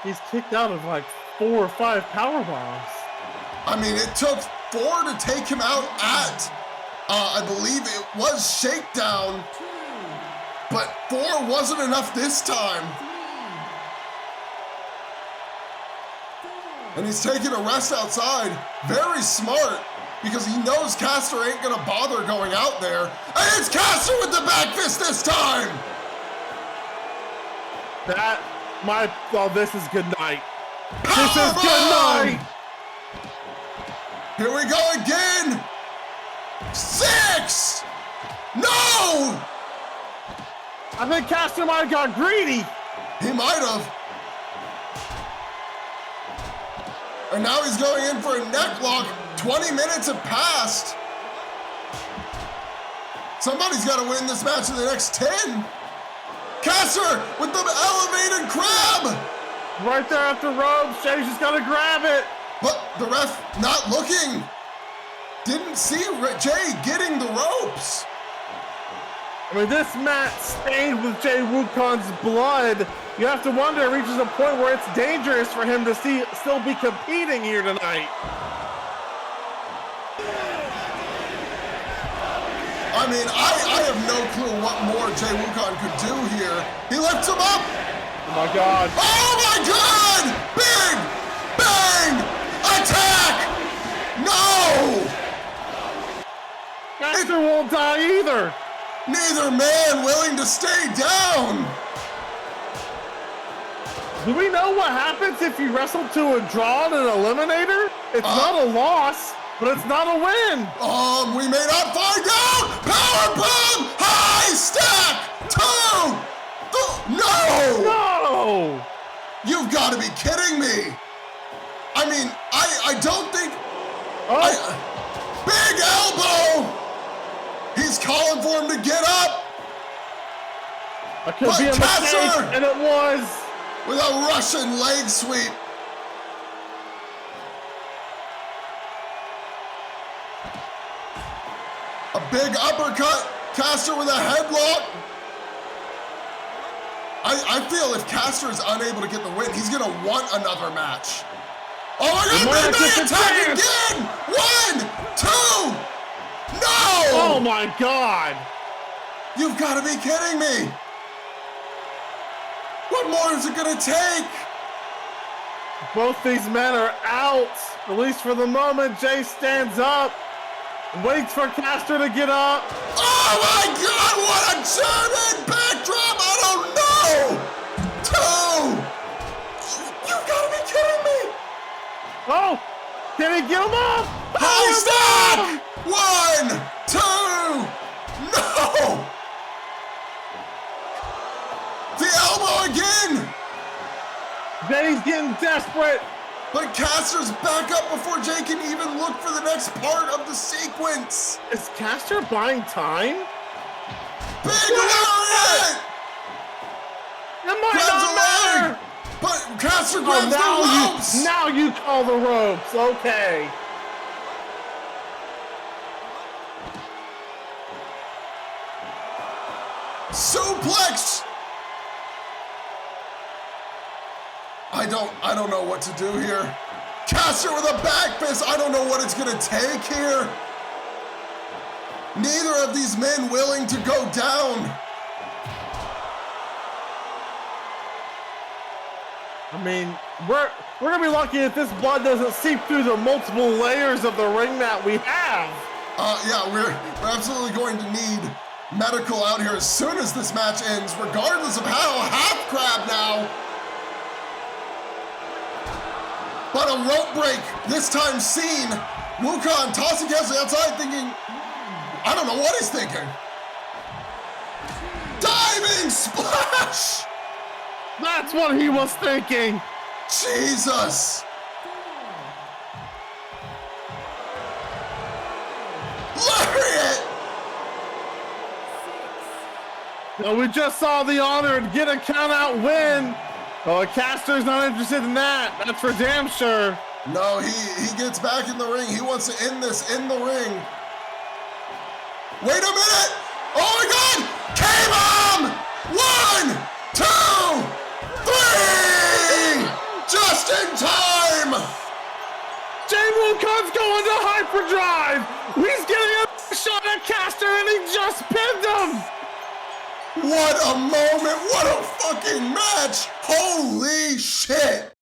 He's kicked out of like 4 or 5 power bombs. I mean, it took 4 to take him out at, I believe it was Shakedown, but 4 wasn't enough this time. And he's taking a rest outside. Very smart, because he knows Caster ain't gonna bother going out there. And it's Caster with the back fist this time! This is good night. Power This is bomb! good night! Here we go again! 6! No! I think Caster might have got greedy. He might have. And now he's going in for a neck lock. 20 minutes have passed. Somebody's got to win this match in the next 10. Caster with the elevated crab. Right there at the ropes. Jay's just got to grab it. But the ref not looking. Didn't see Jay getting the ropes. I mean, this match stained with Jay Wukong's blood. You have to wonder, it reaches a point where it's dangerous for him to still be competing here tonight. I mean, I have no clue what more Jay Wukong could do here. He lifts him up. Oh my God. Oh my God! Big bang attack! No! Caster won't die either. Neither man willing to stay down. Do we know what happens if you wrestle to a draw in an eliminator? It's not a loss, but it's not a win. We may not find out. Power bomb, high stack, 2. No! No! You've got to be kidding me. I mean, I don't think. Big elbow. He's calling for him to get up. That could be a mistake, and it was. With a Russian leg sweep. A big uppercut. Caster with a headlock. I feel if Caster is unable to get the win, he's going to want another match. Oh my God, big attack again. 1, 2. No! Oh my God! You've got to be kidding me! What more is it gonna take? Both these men are out, at least for the moment. Jay stands up, waits for Caster to get up. Oh my God, what a German backdrop! I don't know! 2! You've got to be kidding me! Oh! Can he get him up! High stack! 1, 2, no! The elbow again! Then he's getting desperate. But Caster's back up before Jay can even look for the next part of the sequence. Is Caster buying time? Big lariat! It might Grabs not a matter. leg! But Caster grabs the ropes! Now you call the ropes, okay. Suplex! I don't know what to do here. Caster with a back fist. I don't know what it's gonna take here. Neither of these men willing to go down. I mean, we're gonna be lucky if this blood doesn't seep through the multiple layers of the ring that we have. Yeah, we're absolutely going to need medical out here as soon as this match ends, regardless of how. Half crab now. But a rope break, this time seen. Wukong tossing Caster outside thinking, I don't know what he's thinking. Diving splash! That's what he was thinking. Jesus! Lariat! Now we just saw the Honor and get a count-out win. Oh, Caster's not interested in that. That's for damn sure. No, he gets back in the ring. He wants to end this in the ring. Wait a minute! Oh my God! K-Bomb! 1, 2, 3! Just in time! Jay Wukong's going to Hyperdrive. He's getting a shot at Caster and he just pinned him. What a moment! What a fucking match! Holy shit!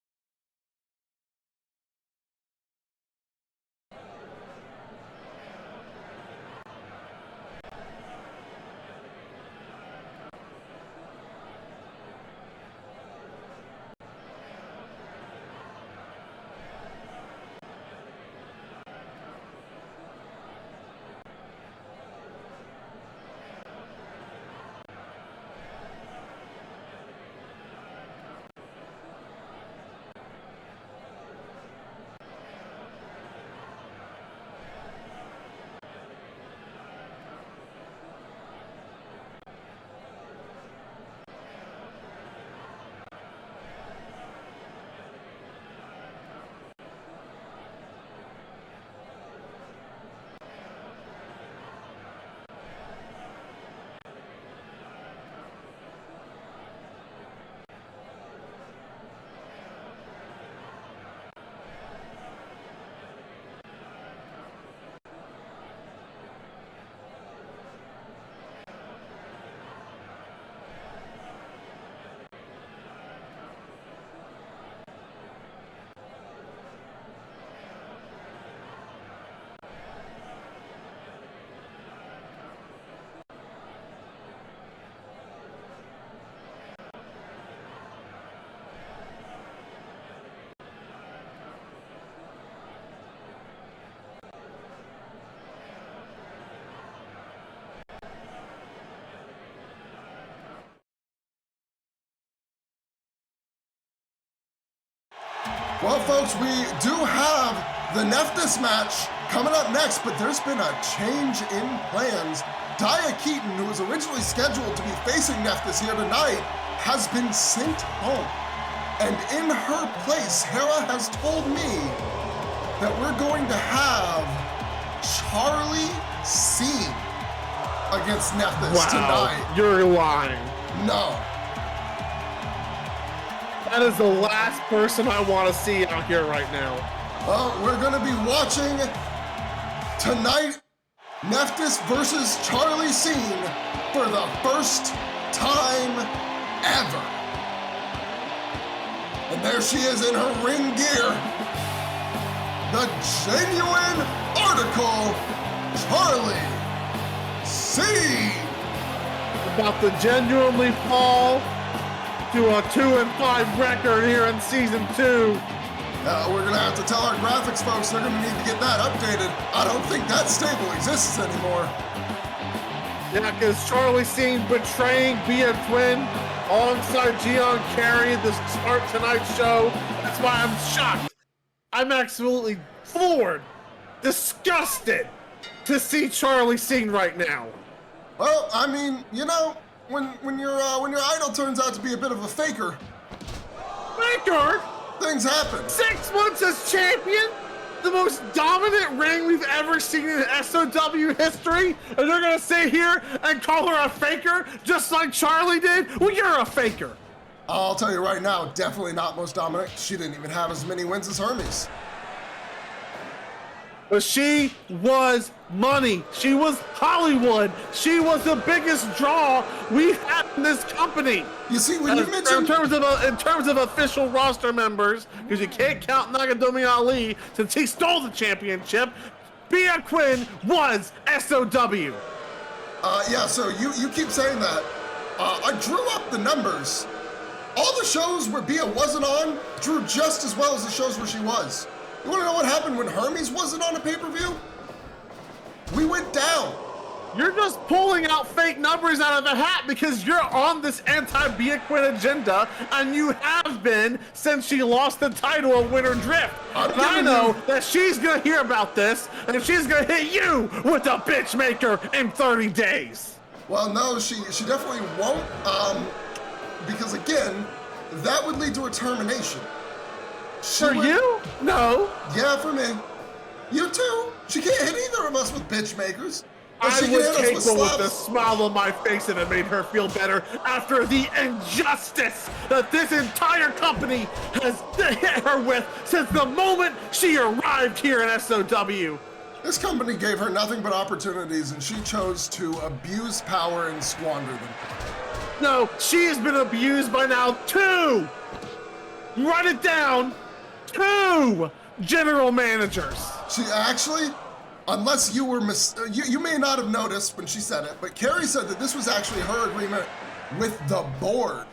Well, folks, we do have the Nephthys match coming up next, but there's been a change in plans. Daya Keaton, who was originally scheduled to be facing Nephthys here tonight, has been sent home. And in her place, Hera has told me that we're going to have Charlie Scene against Nephthys tonight. You're lying. No. That is the last person I want to see out here right now. Well, we're going to be watching tonight Nephthys versus Charlie Scene for the first time ever. And there she is in her ring gear. The genuine article, Charlie Scene. About to genuinely fall to a 2-5 record here in season 2. We're gonna have to tell our graphics folks they're gonna need to get that updated. I don't think that stable exists anymore. Yeah, because Charlie Scene betraying Bea Quinn alongside Dakari, the Start Tonight show. That's why I'm shocked. I'm absolutely floored, disgusted to see Charlie Scene right now. Well, I mean, you know, when your idol turns out to be a bit of a faker, things happen. 6 months as champion, the most dominant ring we've ever seen in SOW history, and they're gonna sit here and call her a faker just like Charlie did? Well, you're a faker. I'll tell you right now, definitely not most dominant. She didn't even have as many wins as Hermes. But she was money. She was Hollywood. She was the biggest draw we've had in this company. You see, when you mentioned... In terms of official roster members, because you can't count Nagadomi Ali since he stole the championship, Bea Quinn was SOW. Yeah, so you keep saying that. I drew up the numbers. All the shows where Bea wasn't on drew just as well as the shows where she was. You wanna know what happened when Hermes wasn't on a pay-per-view? We went down. You're just pulling out fake numbers out of a hat because you're on this anti-Bea Quinn agenda, and you have been since she lost the title of Winter Drift. And I know that she's gonna hear about this, and she's gonna hit you with a bitch maker in 30 days. Well, no, she definitely won't, because again, that would lead to a termination. For you? No. Yeah, for me. You too. She can't hit either of us with bitch makers. I was capable with a smile on my face, and it made her feel better after the injustice that this entire company has hit her with since the moment she arrived here in SOW. This company gave her nothing but opportunities, and she chose to abuse power and squander them. No, she has been abused by now 2. Write it down. 2 general managers. She actually, unless you were you may not have noticed when she said it, but Carrie said that this was actually her agreement with the board.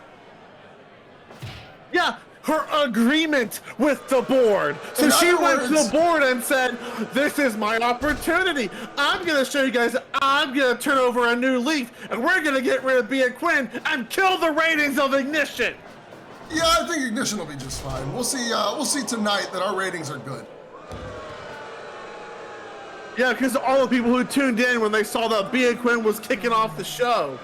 Yeah, her agreement with the board. So she went to the board and said, this is my opportunity. I'm gonna show you guys, I'm gonna turn over a new leaf, and we're gonna get rid of Bea Quinn and kill the ratings of Ignition. Yeah, I think Ignition will be just fine. We'll see tonight that our ratings are good. Yeah, because all the people who tuned in when they saw that Bea Quinn was kicking off the show.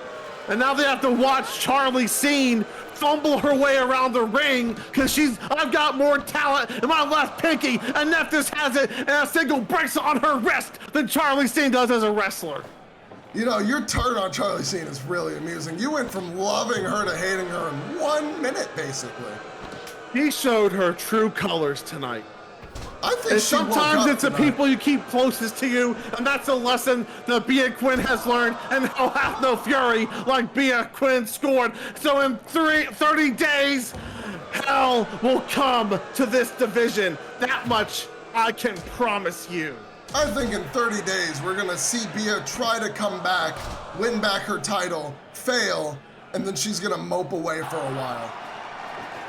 And now they have to watch Charlie Scene fumble her way around the ring because I've got more talent in my left pinky, and Nephthys has it and a single bracelet on her wrist than Charlie Scene does as a wrestler. You know, your turn on Charlie Scene is really amusing. You went from loving her to hating her in 1 minute, basically. He showed her true colors tonight. I think sometimes it's the people you keep closest to you, and that's a lesson that Bea Quinn has learned, and hell hath no fury like Bea Quinn scored. So in 30 days, hell will come to this division. That much I can promise you. I think in 30 days, we're gonna see Bea try to come back, win back her title, fail, and then she's gonna mope away for a while.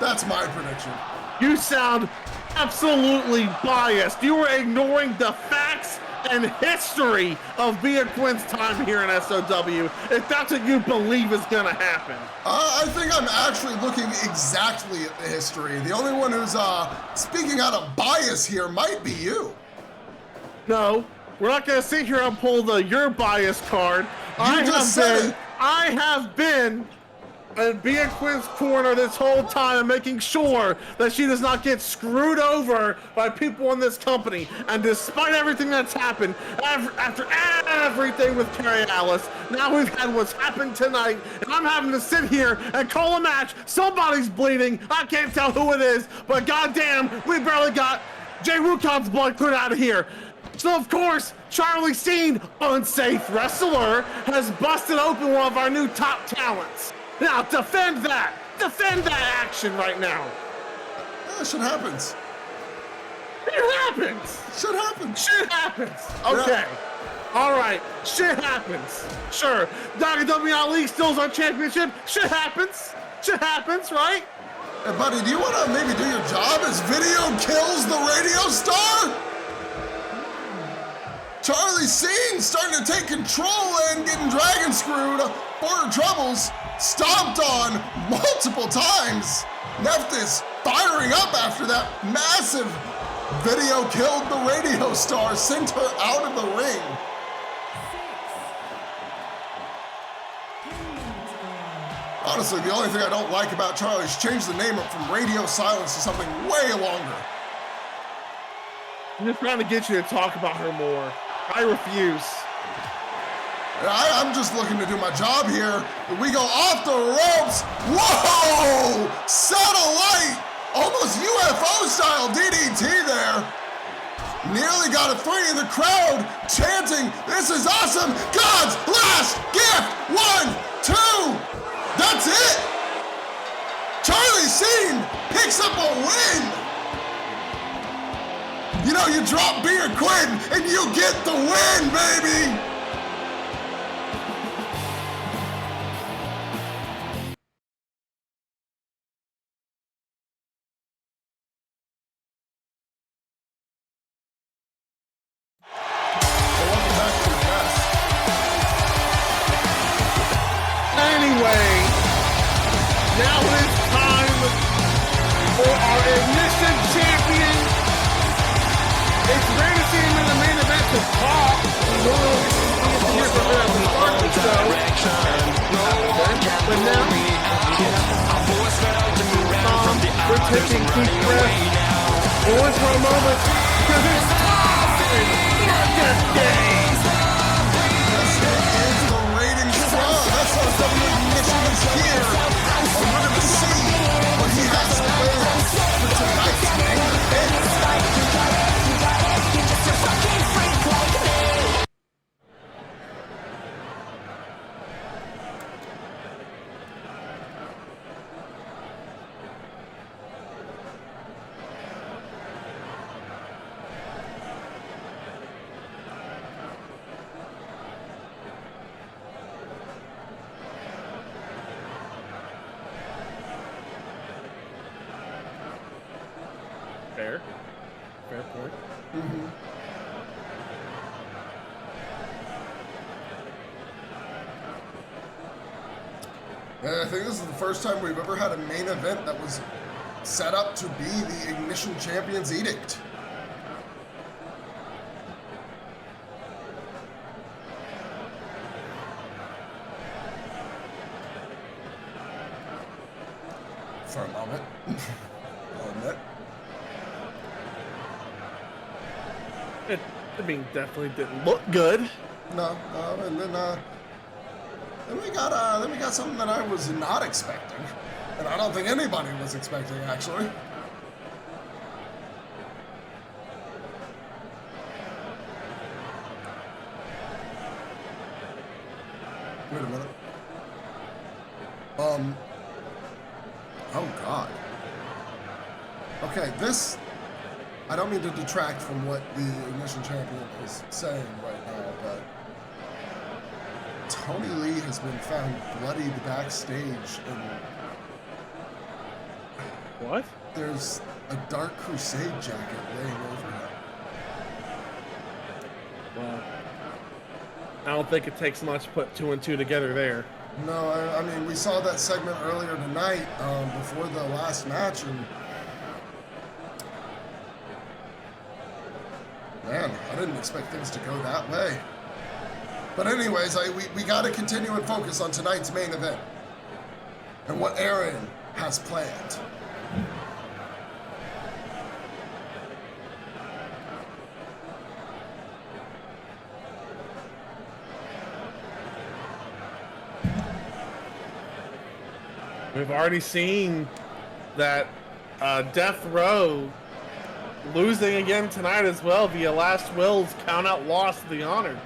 That's my prediction. You sound absolutely biased. You were ignoring the facts and history of Bea Quinn's time here in SOW, if that's what you believe is gonna happen. I think I'm actually looking exactly at the history. The only one who's speaking out of bias here might be you. No, we're not gonna sit here and pull the your bias card. I have been in Bea Quinn's corner this whole time and making sure that she does not get screwed over by people in this company. And despite everything that's happened, after everything with Carrie Alice, now we've had what's happened tonight, and I'm having to sit here and call a match. Somebody's bleeding. I can't tell who it is, but goddamn, we barely got Jay Wukon's blood cleared out of here. So of course, Charlie Scene, unsafe wrestler, has busted open one of our new top talents. Now defend that action right now. Yeah, shit happens. It happens. Shit happens. Shit happens. Okay. Yeah. All right. Shit happens. Sure. Nagadomi Ali steals our championship. Shit happens. Shit happens, right? Hey, buddy, do you want to maybe do your job as video kills the radio star? Charlie Scene starting to take control and getting dragon screwed. Border Troubles stomped on multiple times. Nephthys firing up after that massive video killed the radio star, sent her out of the ring. 10 minutes gone. Honestly, the only thing I don't like about Charlie is changed the name up from Radio Silence to something way longer. I'm just trying to get you to talk about her more. I refuse. I'm just looking to do my job here. We go off the ropes. Whoa! Satellite! Almost UFO style DDT there. Nearly got a 3 in the crowd chanting, "This is awesome! God's last gift! 1, 2. That's it! Charlie Scene picks up a win! You know, you drop Bea Quinn and you get the win, baby! Anyway, now it's time for our Ignition Champion. It's rare to see him in the main event to talk. Here for him to start the show. But now, we're taking deep breaths. Only for a moment, because it's time for this game. Is the ratings draw. That's how SOW Ignition is here. And we're going to see what he has planned for tonight's main event. Fair point. And I think this is the first time we've ever had a main event that was set up to be the Ignition Champion's edict. For a moment. I'll admit. It, definitely didn't look good. No, and then we got something that I was not expecting, and I don't think anybody was expecting actually. Wait a minute. Oh God. Okay, this. I don't mean to detract from what the Ignition Champion is saying right now, but Tony Lee has been found bloodied backstage, and What? there's a Dark Crusade jacket laying over him. Well, I don't think it takes much to put 2 and 2 together there. No, I mean, we saw that segment earlier tonight before the last match, and man, I didn't expect things to go that way. But anyways, we got to continue and focus on tonight's main event and what Aaron has planned. We've already seen that Death Row losing again tonight as well via Last Will's count-out loss to the Honored.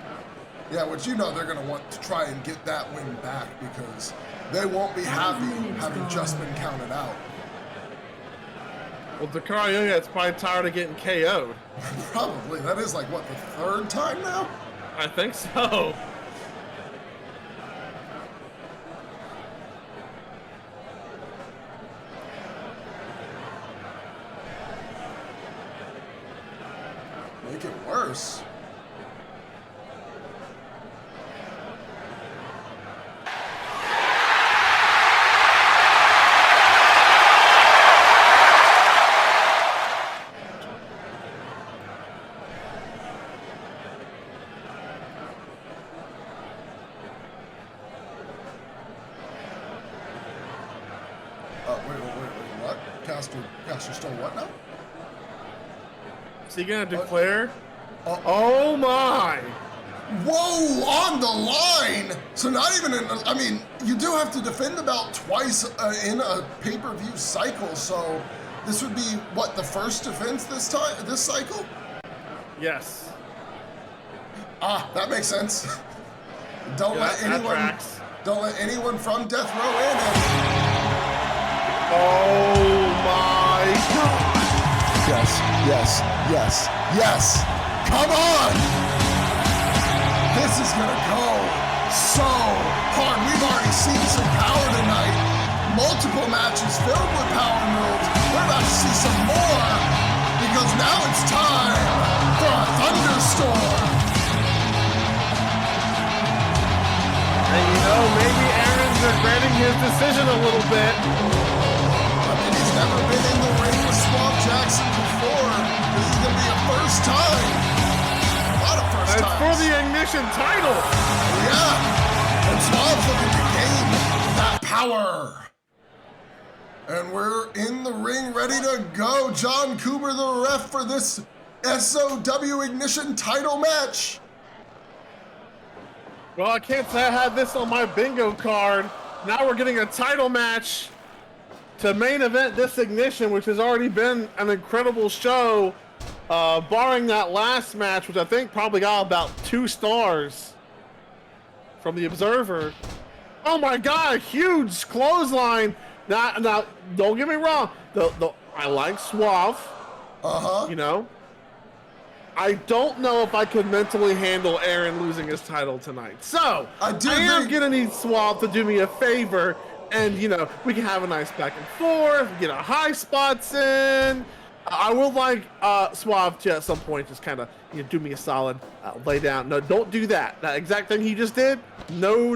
Yeah, which you know they're going to want to try and get that win back because they won't be happy having just been counted out. Well, Dakari Oyet's probably tired of getting KO'd. Probably. That is like, what, the 3rd time now? I think so. make it worse. Wait, what? Caster stole what now? Is he gonna declare? Oh my! Whoa, on the line! So not even I mean, you do have to defend the belt twice in a pay-per-view cycle, so this would be, what, the first defense this cycle? Yes. Ah, that makes sense. Don't let anyone from Death Row in it. Oh my God! Yes. Come on! This is gonna go so hard. We've already seen some power tonight. Multiple matches filled with power moves. We're about to see some more because now it's time for a thunderstorm. And you know, maybe Aaron's regretting his decision a little bit. I mean, he's never been in the ring with Swamp Jackson before. This is gonna be a first time. A lot of first times. It's for the Ignition title. Yeah, and Swamp's looking to gain that power. And we're in the ring ready to go. John Cooper, the ref for this SOW Ignition title match. Well, I can't say I had this on my bingo card. Now we're getting a title match to main event this Ignition, which has already been an incredible show, barring that last match, which I think probably got about 2 stars from the Observer. Oh my God, huge clothesline. Now, don't get me wrong. I like Suave. You know, I don't know if I could mentally handle Aaron losing his title tonight. So I am gonna need Suave to do me a favor, and you know, we can have a nice back and forth, get our high spots in. I would like Suave to at some point just kind of do me a solid, lay down. No, don't do that. That exact thing he just did. No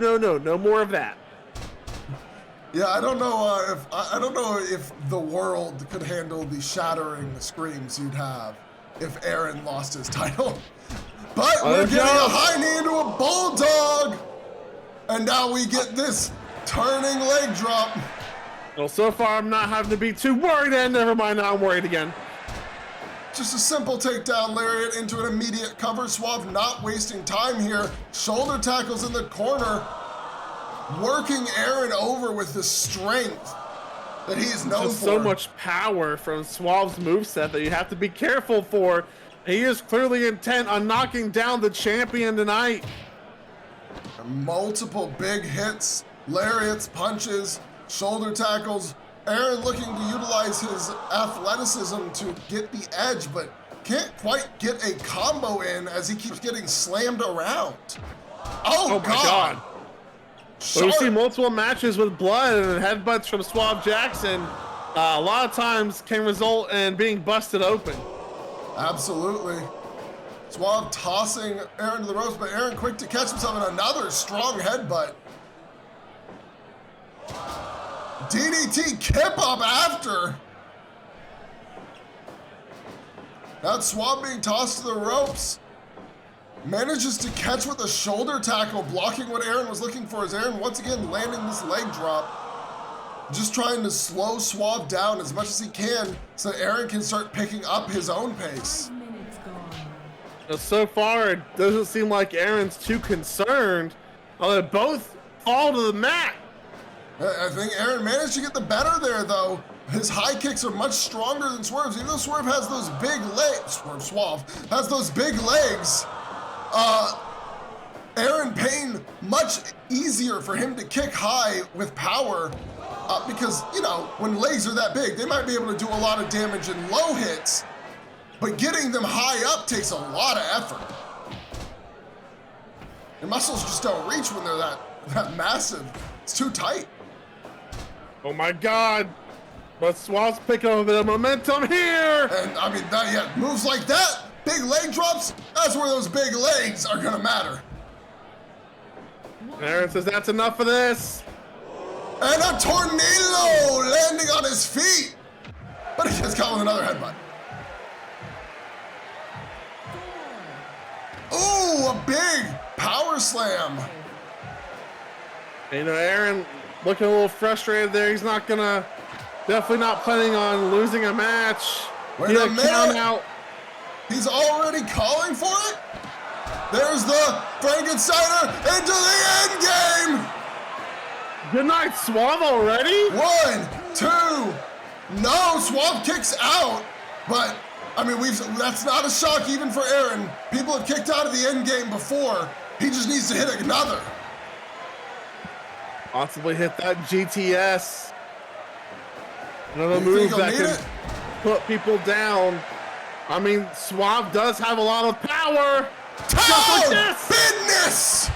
more of that. Yeah, I don't know if the world could handle the shattering screams you'd have if Aaron lost his title. But we're getting a high knee into a bulldog, and now we get this turning leg drop. Well, so far I'm not having to be too worried, and never mind, now I'm worried again. Just a simple takedown lariat into an immediate cover. Suave not wasting time here. Shoulder tackles in the corner, working Aaron over with the strength that he's known for. So much power from Suave's moveset that you have to be careful for. He is clearly intent on knocking down the champion tonight. Multiple big hits, lariats, punches, shoulder tackles. Aaron looking to utilize his athleticism to get the edge, but can't quite get a combo in as he keeps getting slammed around. Oh my God. But we see multiple matches with blood and headbutts from Suave Jackson. A lot of times can result in being busted open. Absolutely. Suave tossing Aaron to the ropes, but Aaron quick to catch himself in another strong headbutt. DDT kip up after. That's Suave being tossed to the ropes. Manages to catch with a shoulder tackle, blocking what Aaron was looking for, as Aaron once again landing this leg drop. Just trying to slow Suave down as much as he can so Aaron can start picking up his own pace. 5 minutes gone. So far, it doesn't seem like Aaron's too concerned. They both fall to the mat. I think Aaron managed to get the better there, though. His high kicks are much stronger than Swerve's. Even though Swerve has those big legs, Suave has those big legs, Aaron Payne, much easier for him to kick high with power because, you know, when legs are that big, they might be able to do a lot of damage in low hits, but getting them high up takes a lot of effort. Your muscles just don't reach when they're that massive. It's too tight. Oh my God. But Suave's picking up a bit of momentum here. And I mean, moves like that, big leg drops, that's where those big legs are gonna matter. Aaron says that's enough of this. And a tornado landing on his feet. But he gets caught with another headbutt. Ooh, a big power slam. You know, Aaron looking a little frustrated there. He's not gonna, definitely not planning on losing a match. Wait a minute. Count out. He's already calling for it? There's the Frankensteiner into the end game. Good night, Suave already? 1, 2. No, Suave kicks out. But, I mean, that's not a shock even for Aaron. People have kicked out of the end game before. He just needs to hit another. Possibly hit that GTS. Another move that can put people down. I mean, Suave does have a lot of power. Just like this. Business!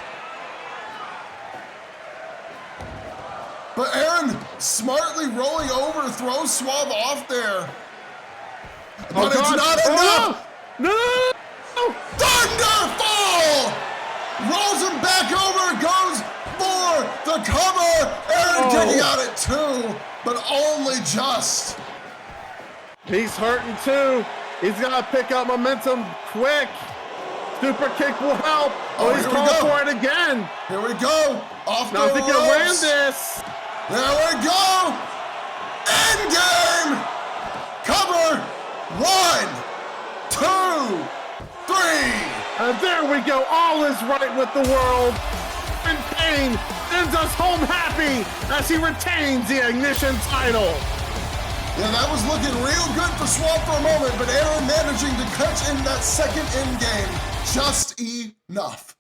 But Aaron smartly rolling over throws Suave off there. But it's not enough. No! Thunderfall! Rolls him back over, goes for the cover. Aaron kicking out at 2, but only just. He's hurting too. He's got to pick up momentum quick. Super kick will help. Oh, he's calling for it again. Here we go. Off the ropes. Now if he can land this. There we go. End game. Cover. 1, 2, 3. And there we go. All is right with the world. And Payne sends us home happy as he retains the Ignition title. Yeah, that was looking real good for Swamp for a moment, but Aaron managing to catch in that second end game just enough.